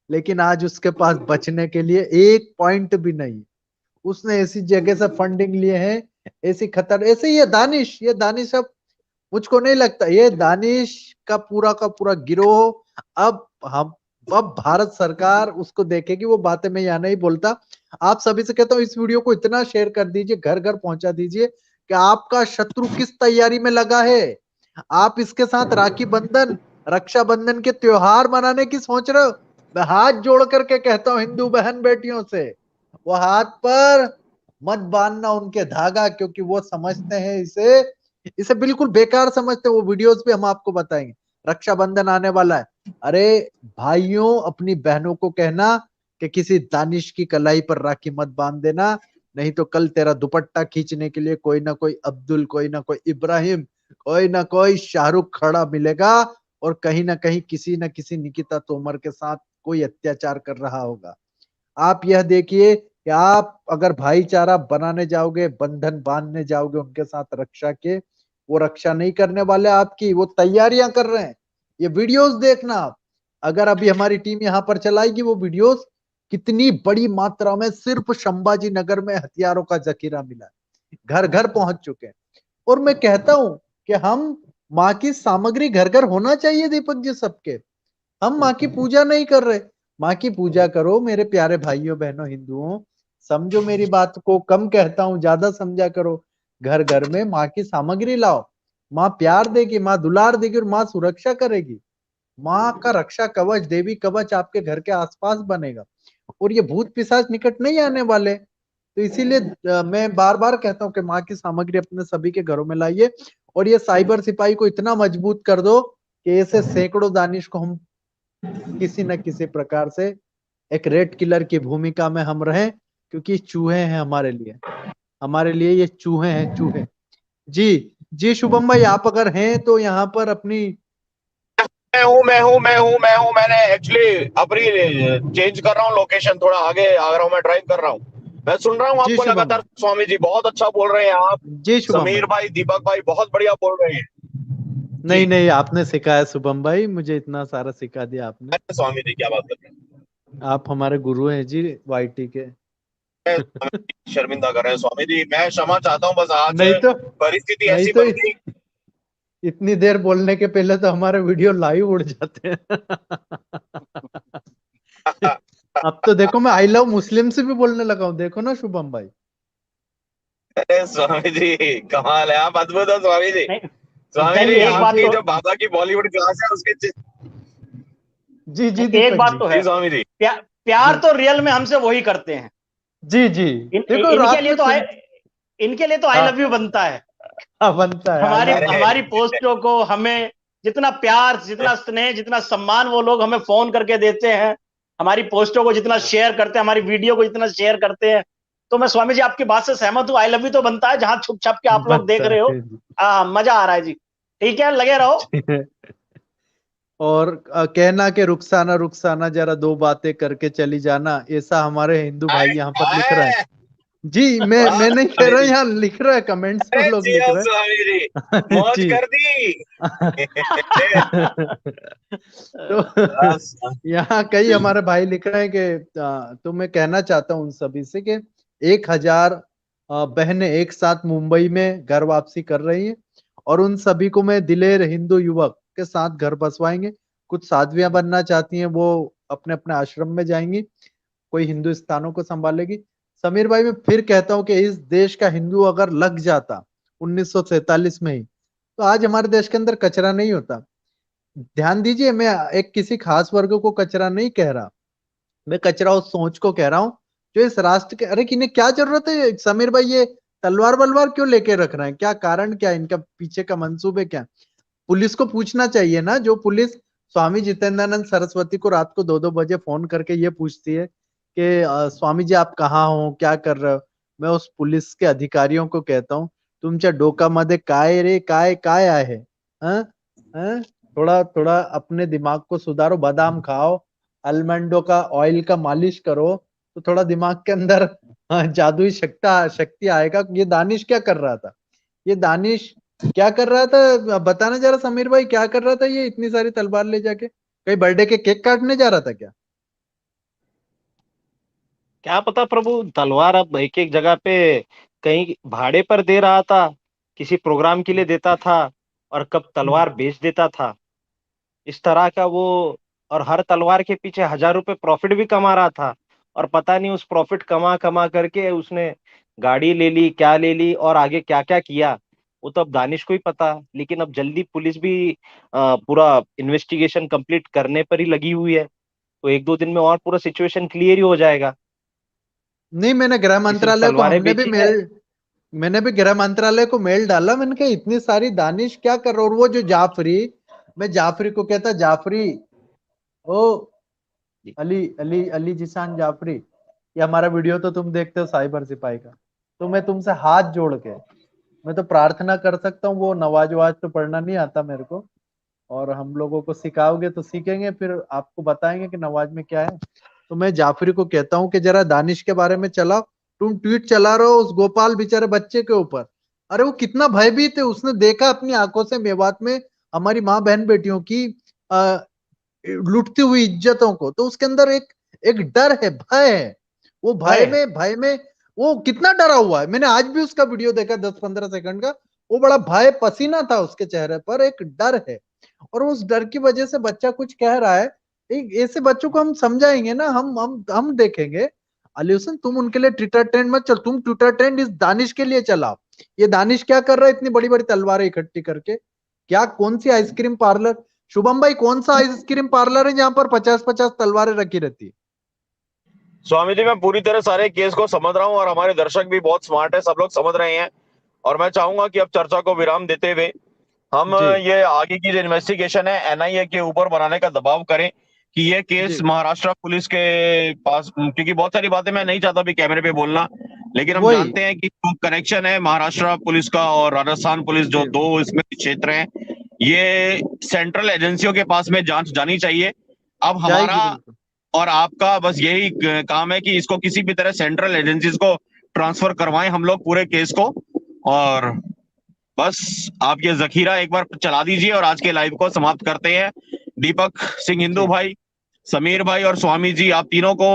लेकिन आज उसके पास बचने के लिए एक पॉइंट भी नहीं। उसने ऐसी जगह से फंडिंग लिए हैं, ऐसी खतर, ऐसे ये दानिश अब मुझको नहीं लगता, ये दानिश का पूरा गिरोह अब हम अब भारत सरकार उसको देखेगी, वो बातें मैं यहाँ नहीं बोलता। आप सभी से कहता हूँ इस वीडियो को इतना शेयर कर दीजिए, घर घर पहुंचा दीजिए कि आपका शत्रु किस तैयारी में लगा है। आप इसके साथ राखी बंधन, रक्षाबंधन के त्योहार मनाने की सोच रहे हो। मैं हाथ जोड़ करके कहता हूँ हिंदू बहन बेटियों से, वो हाथ पर मत बांधना उनके धागा, क्योंकि वो समझते हैं इसे इसे बिल्कुल बेकार समझते हैं। वो वीडियोस भी हम आपको बताएंगे। रक्षाबंधन आने वाला है, अरे भाइयों अपनी बहनों को कहना कि किसी दानिश की कलाई पर राखी मत बांध देना, नहीं तो कल तेरा दुपट्टा खींचने के लिए कोई ना कोई अब्दुल, कोई ना कोई इब्राहिम, कोई ना कोई शाहरुख खड़ा मिलेगा, और कहीं ना कहीं किसी ना किसी निकिता तोमर के साथ कोई अत्याचार कर रहा होगा। आप यह देखिए कि आप अगर भाईचारा बनाने जाओगे, बंधन बांधने जाओगे उनके साथ रक्षा के, वो रक्षा नहीं करने वाले आपकी, वो तैयारियां कर रहे हैं। ये वीडियोस देखना आप, अगर अभी हमारी टीम यहाँ पर चलाएगी वो वीडियोस, कितनी बड़ी मात्रा में सिर्फ संभाजी नगर में हथियारों का जखीरा मिला है, घर घर पहुंच चुके हैं। और मैं कहता हूं कि हम माँ की सामग्री घर घर होना चाहिए दीपक जी सबके। हम माँ की पूजा नहीं कर रहे, माँ की पूजा करो मेरे प्यारे भाइयों बहनों हिंदुओं। समझो मेरी बात को, कम कहता हूं ज्यादा समझा करो। घर घर में माँ की सामग्री लाओ, माँ प्यार देगी, माँ दुलार देगी, और माँ सुरक्षा करेगी। माँ का रक्षा कवच, देवी कवच आपके घर के आसपास बनेगा, और ये भूत पिशाच निकट नहीं आने वाले। तो इसीलिए मैं बार बार कहता हूँ कि माँ की सामग्री अपने सभी के घरों में लाइए, और ये साइबर सिपाही को इतना मजबूत कर दो कि ऐसे सैकड़ों दानिश को हम किसी न किसी प्रकार से एक रेड किलर की भूमिका में हम रहें, क्योंकि चूहे हैं हमारे लिए, हमारे लिए ये चूहे हैं, चूहे। जी जी शुभम भाई, आप अगर हैं तो यहाँ पर अपनी। मैं हूँ मैंने एक्चुअली अपनी चेंज कर रहा हूँ लोकेशन, थोड़ा आगे आ रहा हूँ, मैं ड्राइव कर रहा हूँ। मैं सुन रहा हूँ जी आपको शुभम लगातार। भाई। स्वामी जी बहुत अच्छा बोल रहे हैं आप। जी शुभम समीर भाई। भाई, दीपक भाई बहुत बढ़िया बोल रहे हैं। जी नहीं नहीं, आपने सिखाया शुभम भाई, मुझे इतना सारा सिखा दिया आपने। स्वामी जी क्या बात कर रहे हैं। आप हमारे गुरु हैं जी, वाईटी के। शर्मिंदा कर रहे हैं स्वामी जी, मैं क्षमा चाहता हूँ, बस आज नहीं तो, परिस्थिति नहीं ऐसी तो बन गई। इतनी देर बोलने के पहले तो हमारे वीडियो लाइव उड़ जाते हैं। अब तो देखो मैं आई लव मुस्लिम से भी बोलने लगा हूँ, देखो ना शुभम भाई। अरे स्वामी जी कमाल है, आप अद्भुत हो स्वामी जी। नहीं स्वामी नहीं, जी एक बात आपकी तो, जो बाबा की बॉलीवुड क्लास है उसके जी जी एक दीपक बात जी। तो जी है, स्वामी जी। प्यार जी तो रियल में हमसे वही करते हैं। जी जी। देखो इनके रात लिए में तो सुन। आई हाँ लव यू बनता है। हाँ, बनता है आई हमारी लव यू। अरे हमारी पोस्टों को हमें जितना प्यार, जितना स्नेह, जितना सम्मान वो लोग हमें फोन करके देते हैं, हमारी पोस्टों को जितना शेयर करते हैं, हमारी वीडियो को जितना शेयर करते हैं, तो मैं स्वामी जी आपकी बात से सहमत हूँ। आई लव यू तो बनता है, जहां छुप छप के आप लोग देख बनता रहे हो। है जी। मजा आ रहा है जी। ठीक है, लगे रहो। और कहना कि रुखसाना रुखसाना जरा दो बातें करके चली जाना, ऐसा हमारे हिंदू भाई आए, यहाँ पर लिख रहे हैं। आए, जी मैं वाह नहीं कह स्वामी रहा, जी। यहाँ लिख रहा है, कमेंट्स में अरे लोग लिख जियो रहे स्वामी जी, हैं। मौज जी। कर दी। तो यहाँ कई हमारे भाई लिख रहे हैं कि तो मैं कहना चाहता हूँ उन सभी से कि 1,000 बहनें एक साथ मुंबई में घर वापसी कर रही हैं, और उन सभी को मैं दिलेर हिंदू युवक के साथ घर बसवाएंगे। कुछ साध्वियां बनना चाहती हैं, वो अपने अपने आश्रम में जाएंगी, कोई हिंदू स्थानों को संभालेगी। समीर भाई मैं फिर कहता हूँ कि इस देश का हिंदू अगर लग जाता 1947 में ही, तो आज हमारे देश के अंदर कचरा नहीं होता। ध्यान दीजिए, मैं एक किसी खास वर्ग को कचरा नहीं कह रहा, मैं कचरा उस सोच को कह रहा हूँ जो इस राष्ट्र के। अरे इन्हें क्या जरूरत है समीर भाई, ये तलवार बलवार क्यों लेके रख रहे हैं, क्या कारण, क्या इनका पीछे का मंसूबे, क्या। पुलिस को पूछना चाहिए ना, जो पुलिस स्वामी जितेंद्रानंद सरस्वती को रात को 2-2 बजे फोन करके ये पूछती है कि स्वामी जी आप कहाँ हो, क्या कर रहे हो। मैं उस पुलिस के अधिकारियों को कहता हूँ, तुमच्या डोकामध्ये काय रे, काय काय आहे। हाँ? हाँ? थोड़ा थोड़ा अपने दिमाग को सुधारो, बादाम खाओ, आलमंडों का ऑयल का मालिश करो, तो थोड़ा दिमाग के अंदर जादुई शक्ति आएगा। ये दानिश क्या कर रहा था, ये दानिश क्या कर रहा था, बताना जरा समीर भाई, क्या कर रहा था ये इतनी सारी तलवार ले जाके, कहीं बर्थडे के केक काटने जा रहा था क्या। क्या पता प्रभु, तलवार अब एक एक जगह पे कहीं भाड़े पर दे रहा था, किसी प्रोग्राम के लिए देता था, और कब तलवार बेच देता था। इस तरह का वो और हर तलवार के पीछे 1000 रुपए प्रॉफिट भी कमा रहा था। और पता नहीं उस प्रॉफिट कमा कमा करके उसने गाड़ी ले ली, क्या ले ली और आगे क्या क्या किया, वो तो अब दानिश को ही पता। लेकिन अब जल्दी पुलिस भी पूरा इन्वेस्टिगेशन कंप्लीट करने पर ही लगी हुई है, तो 1-2 दिन में और पूरा सिचुएशन क्लियर ही हो जाएगा। नहीं, मैंने गृह कि सिर्फ मंत्रालय को तलवारें हमने भी बेची है। मेल मैंने भी गृह मंत्रालय को मेल डाला। मैंने कहा इतनी सारी दानिश क्या कर रहा है? और वो जो जाफरी, मैं जाफरी को कहता, जाफरी ओ अली अली अली जिशान जाफरी, ये हमारा वीडियो तो तुम देखते हो साइबर सिपाही का, तो मैं तुमसे हाथ जोड़ के मैं तो प्रार्थना कर सकता हूँ, वो नवाज वाज तो पढ़ना नहीं आता मेरे को, और हम लोगों को सिखाओगे तो सीखेंगे, फिर आपको बताएंगे कि नवाज में क्या है। तो मैं जाफरी को कहता हूँ कि जरा दानिश के बारे में चलाओ। तुम ट्वीट चला रहे हो उस गोपाल बेचारे बच्चे के ऊपर। अरे वो कितना भयभीत है, उसने देखा अपनी आंखों से मेवात में हमारी माँ बहन बेटियों की लुटती हुई इज्जतों को, तो उसके अंदर एक एक डर है, भय है। वो भय में वो कितना डरा हुआ है। मैंने आज भी उसका वीडियो देखा 10-15 सेकंड का। वो बड़ा भय, पसीना था उसके चेहरे पर, एक डर है। और उस डर की वजह से बच्चा कुछ कह रहा है। ऐसे बच्चों को हम समझाएंगे ना, हम देखेंगे। अली हुसैन, तुम उनके लिए ट्विटर ट्रेंड मत चल, तुम ट्विटर ट्रेंड इस दानिश के लिए चलाओ। ये दानिश क्या कर रहा है इतनी बड़ी बड़ी तलवारें इकट्ठी करके? क्या, कौन सी आइसक्रीम पार्लर, शुभम भाई, कौन सा आइसक्रीम पार्लर है जहां पर 50-50 तलवारें रखी रहती है? स्वामी जी, मैं पूरी तरह सारे केस को समझ रहा हूँ और हमारे दर्शक भी बहुत स्मार्ट है, सब लोग समझ रहे हैं। और मैं चाहूंगा कि अब चर्चा को विराम देते हुए हम जी ये आगे की जो इन्वेस्टिगेशन है एनआईए के ऊपर बनाने का दबाव करें कि ये केस जी महाराष्ट्र पुलिस के पास, क्योंकि बहुत सारी बातें मैं नहीं चाहता भी कैमरे पे बोलना, लेकिन हम वही। जानते हैं कि जो कनेक्शन है महाराष्ट्र पुलिस का और राजस्थान पुलिस, जो जी दो इसमें क्षेत्र हैं, ये सेंट्रल एजेंसियों के पास में जांच जानी चाहिए। अब हमारा जाएगी बिल्कुल। और आपका बस यही काम है कि इसको किसी भी तरह सेंट्रल एजेंसीज को ट्रांसफर करवाएं हम लोग पूरे केस को। और बस आप ये जखीरा एक बार चला दीजिए और आज के लाइव को समाप्त करते हैं। दीपक सिंह हिंदू जी भाई, समीर भाई और स्वामी जी, आप तीनों को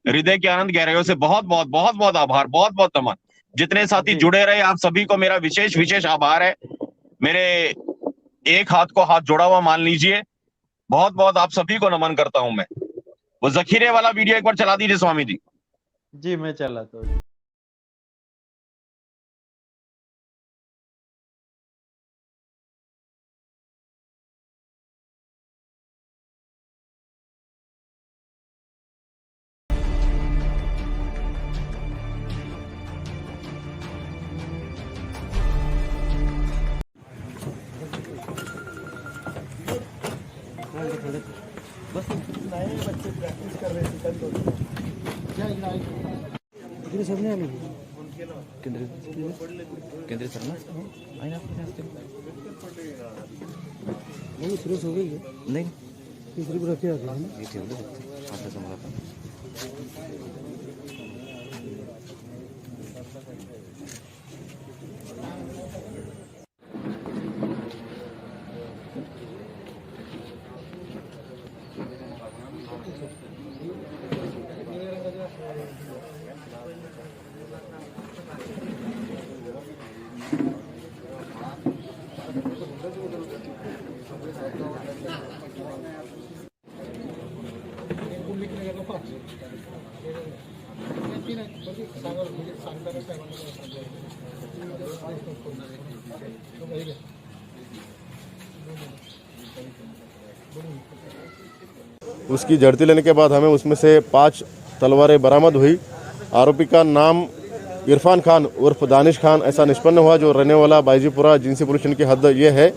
हृदय के आनंद गहराइयों से बहुत बहुत बहुत बहुत आभार, बहुत बहुत नमन। जितने साथी जी जुड़े रहे, आप सभी को मेरा विशेष विशेष आभार है। मेरे एक हाथ को हाथ जोड़ा हुआ मान लीजिए। बहुत बहुत आप सभी को नमन करता हूं मैं। वो जखीरे वाला वीडियो एक बार चला दीजिए स्वामी जी। जी, मैं चला तो। केंद्रीय सर ना आहे ना आपल्या असतील नाही हे ठेवलं फक्त आता समोर आपण उसकी झड़ती लेने के बाद हमें उसमें से 5 तलवारें बरामद हुई। आरोपी का नाम इरफान खान उर्फ दानिश खान ऐसा निष्पन्न हुआ, जो रहने वाला बाईजीपुरा जिनसी पुलिस स्टेशन की हद ये है।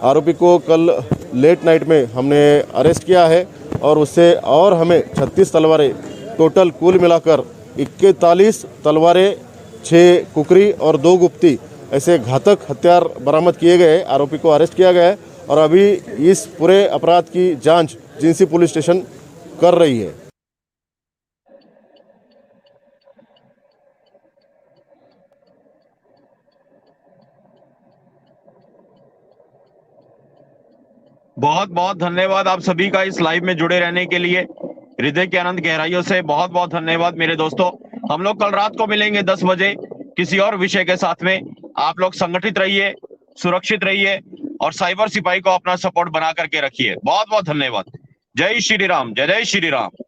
आरोपी को कल लेट नाइट में हमने अरेस्ट किया है और उससे और हमें 36 तलवारें, टोटल कुल मिलाकर 41 तलवारें, 6 कुकरी और 2 गुप्ती ऐसे घातक हथियार बरामद किए गए। आरोपी को अरेस्ट किया गया है और अभी इस पूरे अपराध की जांच जिनसी पुलिस स्टेशन कर रही है। बहुत बहुत धन्यवाद आप सभी का इस लाइव में जुड़े रहने के लिए। हृदय के आनंद गहराइयों से बहुत बहुत धन्यवाद मेरे दोस्तों। हम लोग कल रात को मिलेंगे 10 बजे किसी और विषय के साथ में। आप लोग संगठित रहिए, सुरक्षित रहिए और साइबर सिपाही को अपना सपोर्ट बना करके रखिए। बहुत बहुत धन्यवाद। जय श्री राम, जय जय श्री राम।